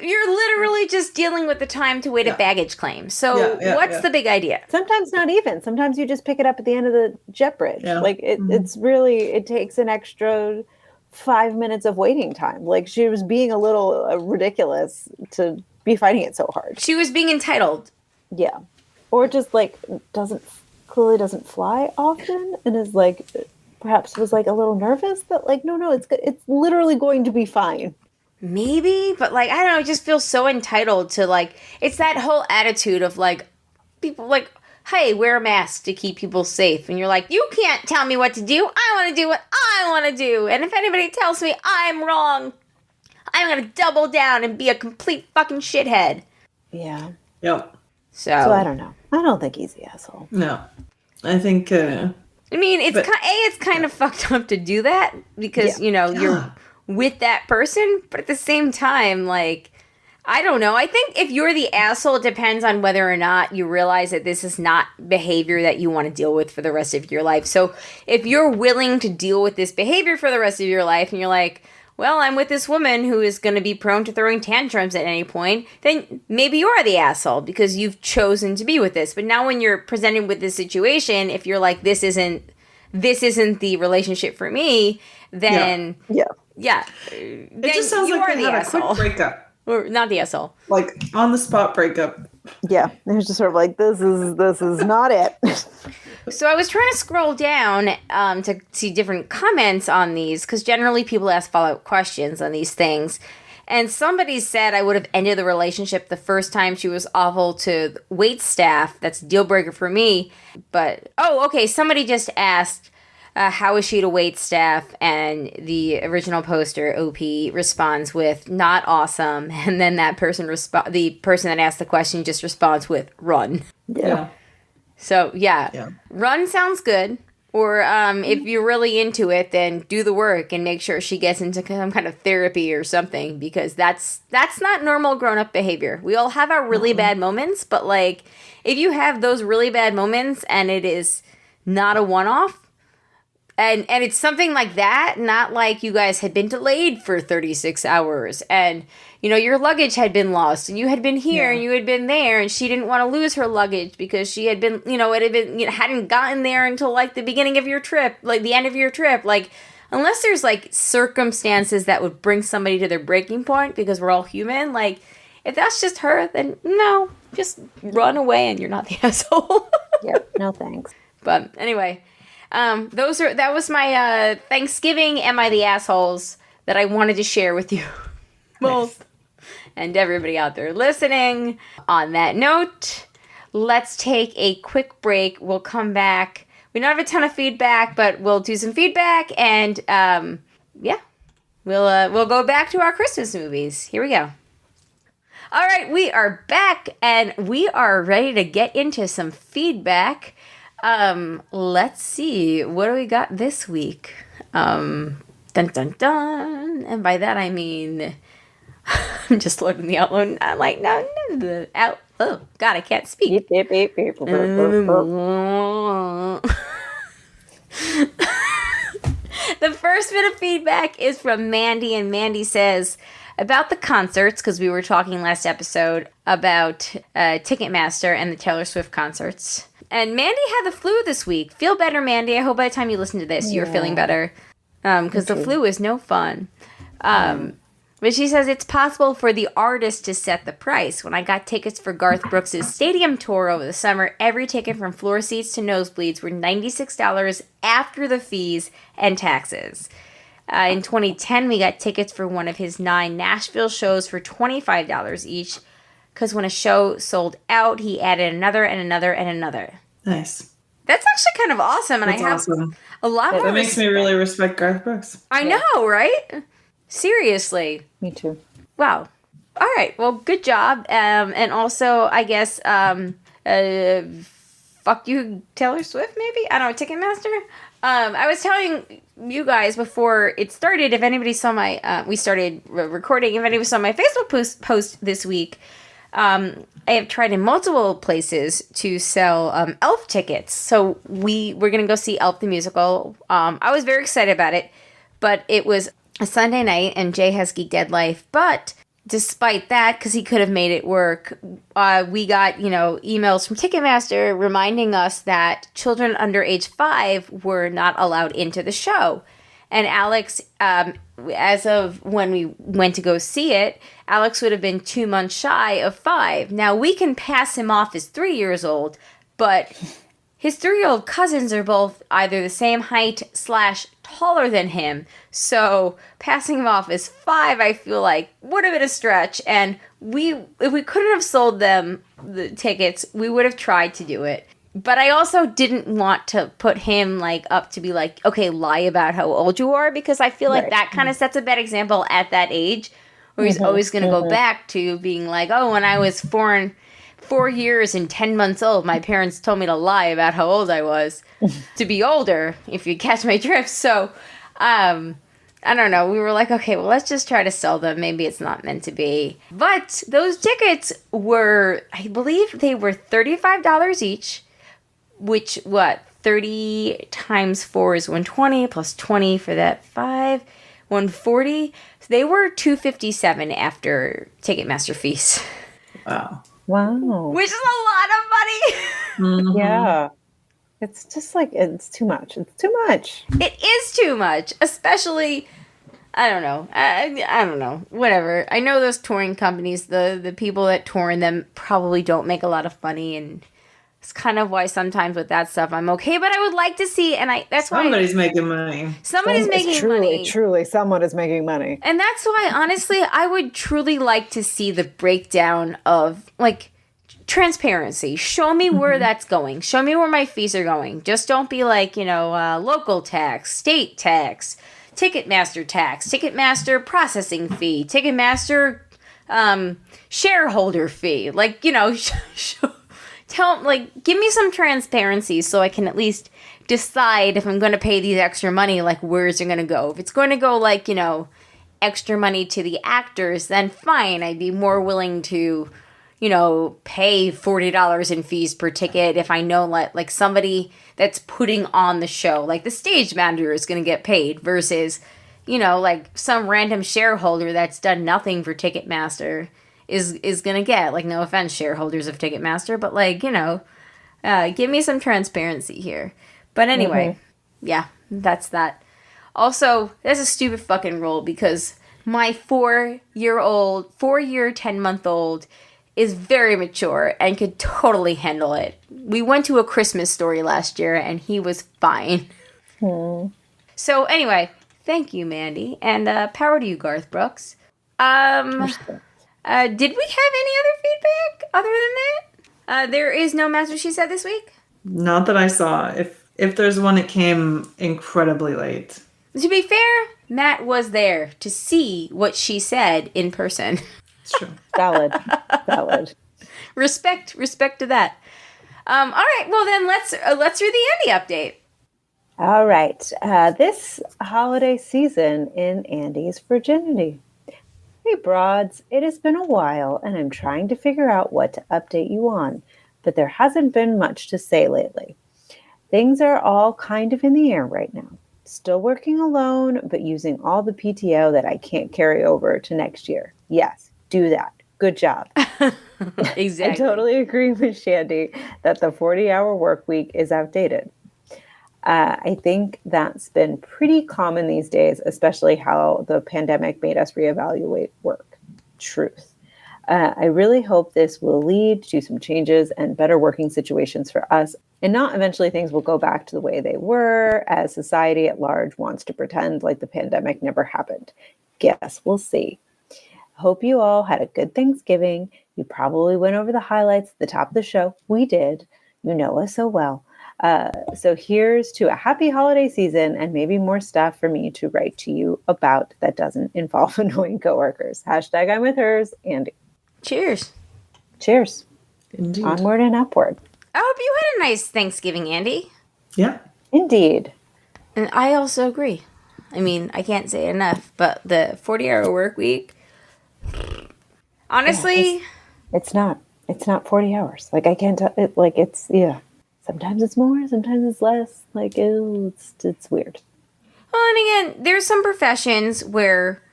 You're literally just dealing with the time to wait a baggage claim. So what's the big idea? Sometimes not even. Sometimes you just pick it up at the end of the jet bridge. Yeah. Like, it's really, it takes an extra 5 minutes of waiting time. Like, she was being a little ridiculous to be fighting it so hard. She was being entitled. Yeah. Or just like clearly doesn't fly often and is like, perhaps was like a little nervous that like, no, it's literally going to be fine. Maybe, but like, I don't know, it just feels so entitled to like, it's that whole attitude of like, people like, hey, wear a mask to keep people safe. And you're like, you can't tell me what to do. I want to do what I want to do. And if anybody tells me I'm wrong, I'm going to double down and be a complete fucking shithead. Yeah. Yep. So I don't know. I don't think he's the asshole. No. I think, I mean, it's kind of fucked up to do that because, you know, you're with that person, but at the same time, like, I don't know. I think if you're the asshole, it depends on whether or not you realize that this is not behavior that you want to deal with for the rest of your life. So if you're willing to deal with this behavior for the rest of your life and you're like, well, I'm with this woman who is going to be prone to throwing tantrums at any point, then maybe you are the asshole because you've chosen to be with this. But now when you're presented with this situation, if you're like, this isn't the relationship for me, then It just sounds like they had a quick breakup. Or not the asshole. Like on the spot breakup. Yeah. It was just sort of like, this is not it. So I was trying to scroll down to see different comments on these, because generally people ask follow-up questions on these things. And somebody said I would have ended the relationship the first time she was awful to wait staff. That's a deal breaker for me. But, somebody just asked, how is she to wait staff? And the original poster, OP, responds with, not awesome. And then that person, the person that asked the question just responds with, run. Yeah. So, run sounds good. Or if you're really into it, then do the work and make sure she gets into some kind of therapy or something, because that's not normal grown-up behavior. We all have our really bad moments, but, like, if you have those really bad moments and it is not a one-off, and it's something like that, not like you guys had been delayed for 36 hours and, you know, your luggage had been lost and you had been here and you had been there and she didn't want to lose her luggage because she had been, hadn't gotten there until like the beginning of your trip, like the end of your trip. Like, unless there's like circumstances that would bring somebody to their breaking point, because we're all human, like, if that's just her, then no, just run away and you're not the asshole. Yep, no thanks. But anyway, that was my Thanksgiving Am I the Assholes that I wanted to share with you both and everybody out there listening. On that note, let's take a quick break. We'll come back. We don't have a ton of feedback, but we'll do some feedback and we'll go back to our Christmas movies. Here we go. All right, we are back and we are ready to get into some feedback. Let's see. What do we got this week? Dun, dun, dun. And by that, I mean, I'm just loading the outload. I'm like, oh, God, I can't speak. Beep, beep, beep, beep, beep, beep. The first bit of feedback is from Mandy, and Mandy says, about the concerts, because we were talking last episode about Ticketmaster and the Taylor Swift concerts. And Mandy had the flu this week. Feel better, Mandy. I hope by the time you listen to this, you're feeling better. Because the flu is no fun. But she says it's possible for the artist to set the price. When I got tickets for Garth Brooks' stadium tour over the summer, every ticket from floor seats to nosebleeds were $96 after the fees and taxes. In 2010, we got tickets for one of his 9 Nashville shows for $25 each. Because when a show sold out, he added another and another and another. Nice. That's actually kind of awesome. And That's I have awesome. a lot more That makes me really respect Garth Brooks. I know, right? Seriously. Me too. Wow. All right. Well, good job. And also, I guess, fuck you, Taylor Swift, maybe? I don't know, Ticketmaster? I was telling you guys before it started, if anybody saw we started recording, if anybody saw my Facebook post this week, I have tried in multiple places to sell Elf tickets. So we're going to go see Elf the musical. I was very excited about it, but it was a Sunday night and Jay has Geek Dead Life. But despite that, because he could have made it work, we got, emails from Ticketmaster reminding us that children under age 5 were not allowed into the show. And Alex, as of when we went to go see it, Alex would have been 2 months shy of 5. Now, we can pass him off as 3 years old, but his 3-year-old cousins are both either the same height / taller than him. So passing him off as 5, I feel like, would have been a stretch. And if we couldn't have sold them the tickets, we would have tried to do it. But I also didn't want to put him up to be like, okay, lie about how old you are, because I feel like that kind of sets a bad example at that age, where he's always going to go back to being like, oh, when I was 4 years and 10 months old, my parents told me to lie about how old I was to be older, if you catch my drift. So I I don't know. We were like, okay, well, let's just try to sell them. Maybe it's not meant to be. But those tickets were, I believe they were $35 each, which, 30 times 4 is 120 plus 20 for that 5, 140. So they were $257 after Ticketmaster fees. Wow. Which is a lot of money. Mm-hmm. Yeah. It's just like, it's too much. It's too much. It is too much, especially, I don't know. I don't know. Whatever. I know those touring companies, the people that tour in them probably don't make a lot of money, and it's kind of why sometimes with that stuff I'm okay, but I would like to see, and that's why somebody's making money. Somebody's making money. Truly, someone is making money. And that's why, honestly, I would truly like to see the breakdown of, like, transparency. Show me where that's going. Show me where my fees are going. Just don't be like, local tax, state tax, Ticketmaster tax, Ticketmaster processing fee, Ticketmaster shareholder fee. Like, give me some transparency so I can at least decide if I'm going to pay these extra money, like, where's it going to go? If it's going to go, like, extra money to the actors, then fine. I'd be more willing to pay $40 in fees per ticket if I know like somebody that's putting on the show, like the stage manager is going to get paid versus, like some random shareholder that's done nothing for Ticketmaster is going to get, like, no offense, shareholders of Ticketmaster, but like, give me some transparency here. But anyway, yeah, that's that. Also, that's a stupid fucking rule because my 4-year, 10-month-old is very mature and could totally handle it. We went to A Christmas Story last year and he was fine. So anyway, thank you, Mandy, and power to you, Garth Brooks. Did we have any other feedback other than that? There is no Master She Said this week? Not that I saw. If there's one, it came incredibly late. To be fair, Matt was there to see what she said in person. It's true. Valid. Respect to that. All right, well then let's do the Andy update. All right. This holiday season in Andy's virginity. Hey, broads. It has been a while, and I'm trying to figure out what to update you on, but there hasn't been much to say lately. Things are all kind of in the air right now. Still working alone, but using all the PTO that I can't carry over to next year. Yes, do that. Good job. Exactly. I totally agree with Shandy that the 40-hour work week is outdated. I think that's been pretty common these days, especially how the pandemic made us reevaluate work. Truth. I really hope this will lead to some changes and better working situations for us, and not eventually things will go back to the way they were as society at large wants to pretend like the pandemic never happened. Guess we'll see. Hope you all had a good Thanksgiving. You probably went over the highlights at the top of the show. We did. You know us so well. So here's to a happy holiday season and maybe more stuff for me to write to you about that doesn't involve annoying coworkers. Hashtag I'm with hers, Andy. Cheers. Cheers. Indeed. Onward and upward. I hope you had a nice Thanksgiving, Andy. Yeah. Indeed. And I also agree. I mean, I can't say enough, but the 40-hour work week, honestly... Yeah, it's not 40 hours. Like, I can't tell it. Like, it's, yeah. Sometimes it's more, sometimes it's less. Like, ew, it's weird. Well, and again, there's some professions where,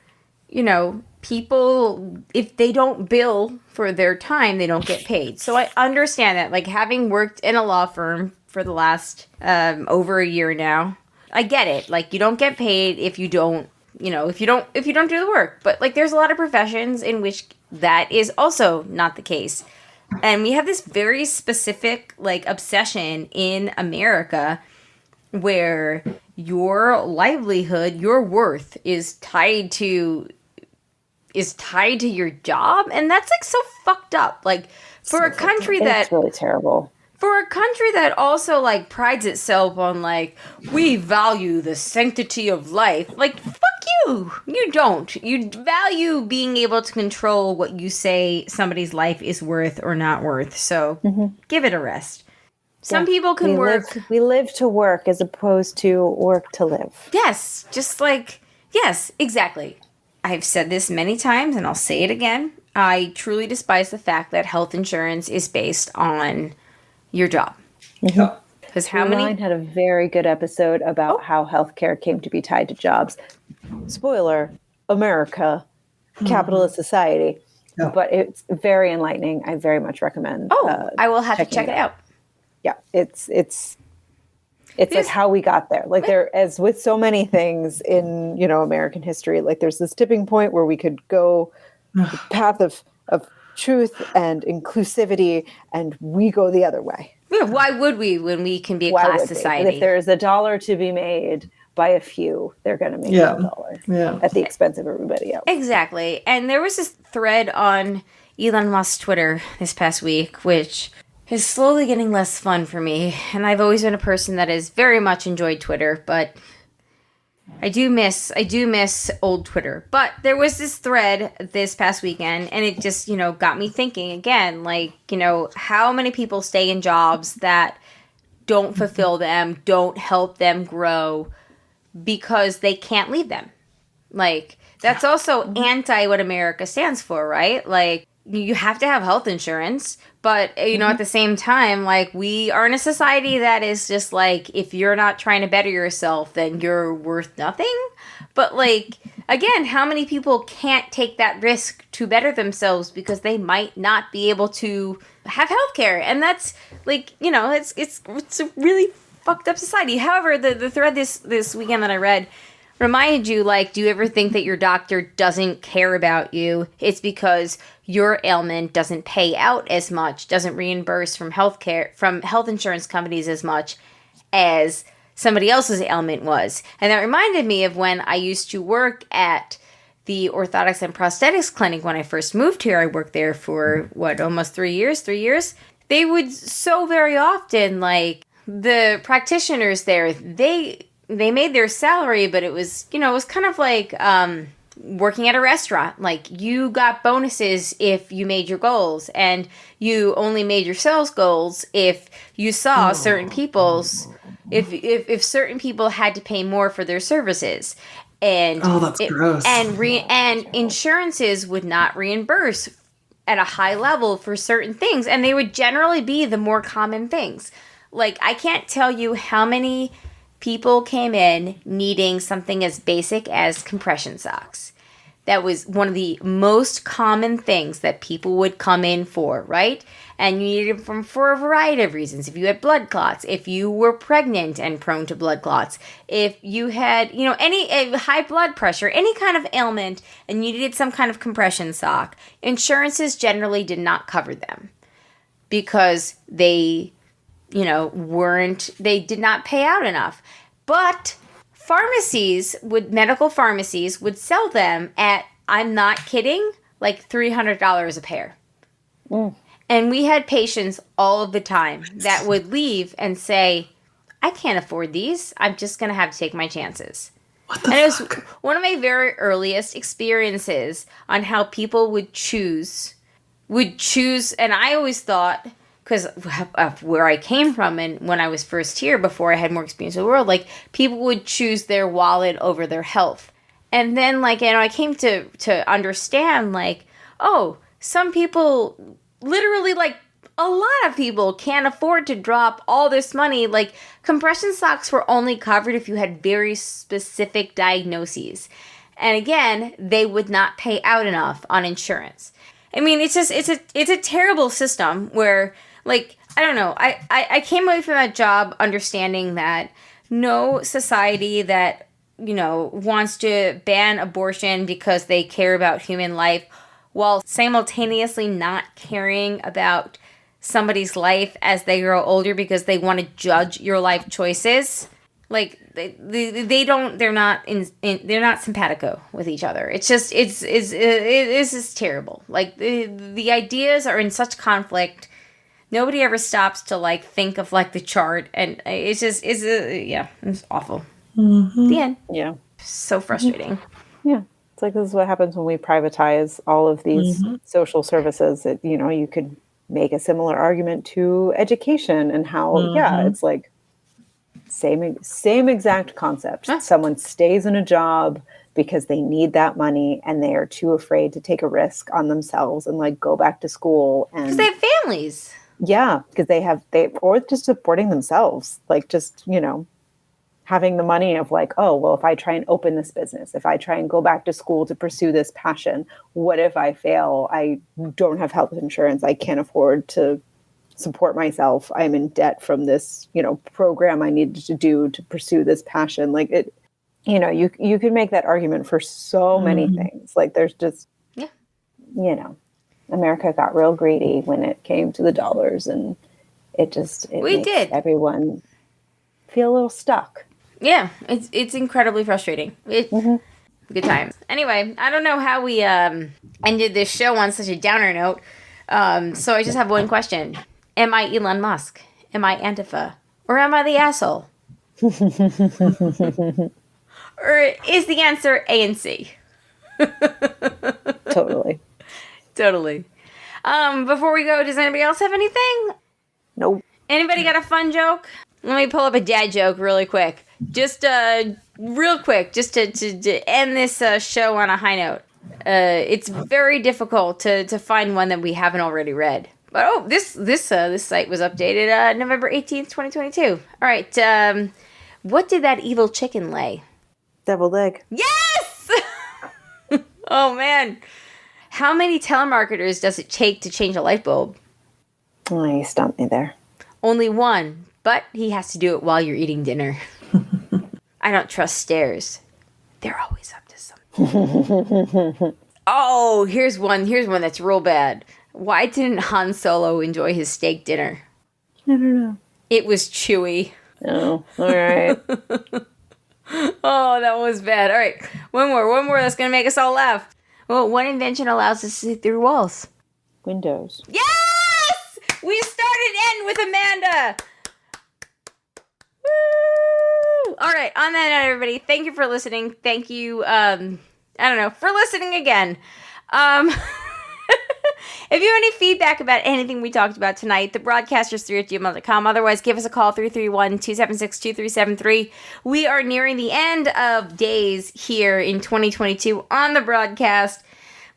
people, if they don't bill for their time, they don't get paid. So I understand that. Like, having worked in a law firm for the last over a year now, I get it. Like, you don't get paid if you don't, if you don't do the work. But like, there's a lot of professions in which that is also not the case. And we have this very specific, like, obsession in America where your livelihood, your worth is tied to your job. And that's, like, so fucked up. Like, for a country that's really terrible. For a country that also, like, prides itself on, like, we value the sanctity of life. Like, fuck you. You don't. You value being able to control what you say somebody's life is worth or not worth. So give it a rest. Some people can work. We live to work as opposed to work to live. Yes. Just, like, Yes, exactly. I've said this many times and I'll say it again. I truly despise the fact that health insurance is based on your job. Yeah. Because How many had a very good episode about how healthcare came to be tied to jobs. Spoiler, America, capitalist society. Yeah. But it's very enlightening. I very much recommend. I will have to check it out. Yeah, it's like how we got there. Like there, as with so many things in American history, like there's this tipping point where we could go the path of truth and inclusivity, and we go the other way. Yeah, why would we when we can be a class society? If there is $1 to be made by a few, they're going to make $1 at the expense of everybody else. Exactly. And there was this thread on Elon Musk's Twitter this past week, which is slowly getting less fun for me. And I've always been a person that has very much enjoyed Twitter, but I do miss old Twitter. But there was this thread this past weekend, and it just, got me thinking again, like, how many people stay in jobs that don't fulfill them, don't help them grow because they can't leave them. Like, that's also anti what America stands for, right? Like, you have to have health insurance, but, at the same time, like, we are in a society that is just like, if you're not trying to better yourself, then you're worth nothing. But, like, again, how many people can't take that risk to better themselves because they might not be able to have healthcare? And that's, like, it's a really fucked up society. However, the thread this weekend that I read reminded you, like, do you ever think that your doctor doesn't care about you? It's because your ailment doesn't pay out as much, doesn't reimburse from health insurance companies as much as somebody else's ailment was. And that reminded me of when I used to work at the orthotics and prosthetics clinic when I first moved here. I worked there for, almost 3 years? They would so very often, like, the practitioners there, they made their salary, but it was, it was kind of like working at a restaurant. Like, you got bonuses if you made your goals, and you only made your sales goals if you saw certain people's, if certain people had to pay more for their services. And that's gross. And insurances would not reimburse at a high level for certain things, and they would generally be the more common things. Like, I can't tell you how many people came in needing something as basic as compression socks. That was one of the most common things that people would come in for, right? And you needed them for a variety of reasons. If you had blood clots, if you were pregnant and prone to blood clots, if you had, any high blood pressure, any kind of ailment, and you needed some kind of compression sock, insurances generally did not cover them because they did not pay out enough. But medical pharmacies would sell them at, I'm not kidding, like $300 a pair. And we had patients all of the time that would leave and say, I can't afford these. I'm just going to have to take my chances. And it was one of my very earliest experiences on how people would choose. And I always thought, because of where I came from and when I was first here, before I had more experience in the world, like, people would choose their wallet over their health. And then, like, I came to understand, like, some people, literally, like, a lot of people can't afford to drop all this money. Like, compression socks were only covered if you had very specific diagnoses. And again, they would not pay out enough on insurance. I mean, it's a terrible system where, like, I don't know. I came away from that job understanding that no society that, wants to ban abortion because they care about human life while simultaneously not caring about somebody's life as they grow older because they want to judge your life choices. Like, they're not simpatico with each other. It's just, it's just terrible. Like, the ideas are in such conflict. Nobody ever stops to, like, think of, like, the chart, and it's awful. Mm-hmm. The end. Yeah. So frustrating. Yeah. It's like, this is what happens when we privatize all of these social services. That, you could make a similar argument to education and how, it's like, same exact concept. Someone stays in a job because they need that money and they are too afraid to take a risk on themselves and like go back to school. And because they have families. Yeah, because or just supporting themselves, like just, having the money of like, oh, well, if I try and open this business, if I try and go back to school to pursue this passion, what if I fail? I don't have health insurance. I can't afford to support myself. I'm in debt from this, program I needed to do to pursue this passion. Like it, you can make that argument for so many things. Like there's just, America got real greedy when it came to the dollars, and it makes everyone feel a little stuck. Yeah, it's incredibly frustrating. Good times. Anyway, I don't know how we ended this show on such a downer note. So I just have one question. Am I Elon Musk? Am I Antifa? Or am I the asshole? Or is the answer A and C? Totally. Before we go, does anybody else have anything? Nope. Anybody got a fun joke? Let me pull up a dad joke really quick. Just real quick, just to end this show on a high note. It's very difficult to find one that we haven't already read. But this site was updated November 18th, 2022. All right. What did that evil chicken lay? Deviled egg. Yes! Oh, man. How many telemarketers does it take to change a light bulb? Oh, you stumped me there. Only one, but he has to do it while you're eating dinner. I don't trust stairs. They're always up to something. Oh, here's one that's real bad. Why didn't Han Solo enjoy his steak dinner? I don't know. It was chewy. Oh, all right. Oh, that was bad. All right, one more that's going to make us all laugh. Well, what invention allows us to see through walls? Windows. Yes! We started in with Amanda! Woo! All right, on that note, everybody, thank you for listening. Thank you, for listening again. If you have any feedback about anything we talked about tonight, thebroadcasters3@gmail.com. Otherwise, give us a call, 331-276-2373. We are nearing the end of days here in 2022 on the broadcast.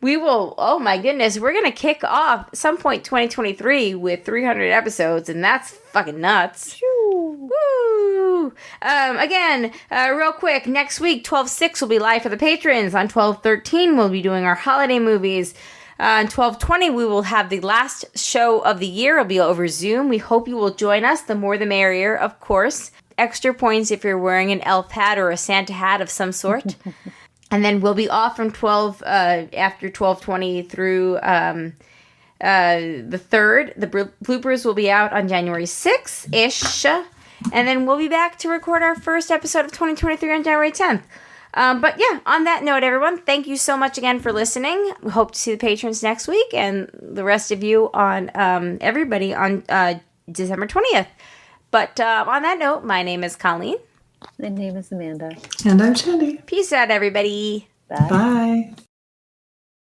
We will, oh my goodness, we're going to kick off some point 2023 with 300 episodes, and that's fucking nuts. Woo! Again, real quick, next week, 12/6 will be live for the patrons. On 12/13, we'll be doing our holiday movies. On 12/20, we will have the last show of the year. It'll be over Zoom. We hope you will join us. The more the merrier, of course. Extra points if you're wearing an elf hat or a Santa hat of some sort. And then we'll be off from after 12/20 through the 3rd. The bloopers will be out on January 6th-ish. And then we'll be back to record our first episode of 2023 on January 10th. But yeah, on that note, everyone, thank you so much again for listening. We hope to see the patrons next week and the rest of you on everybody on December 20th. But on that note, my name is Colleen. My name is Amanda. And I'm Shandy. Peace out, everybody. Bye. Bye.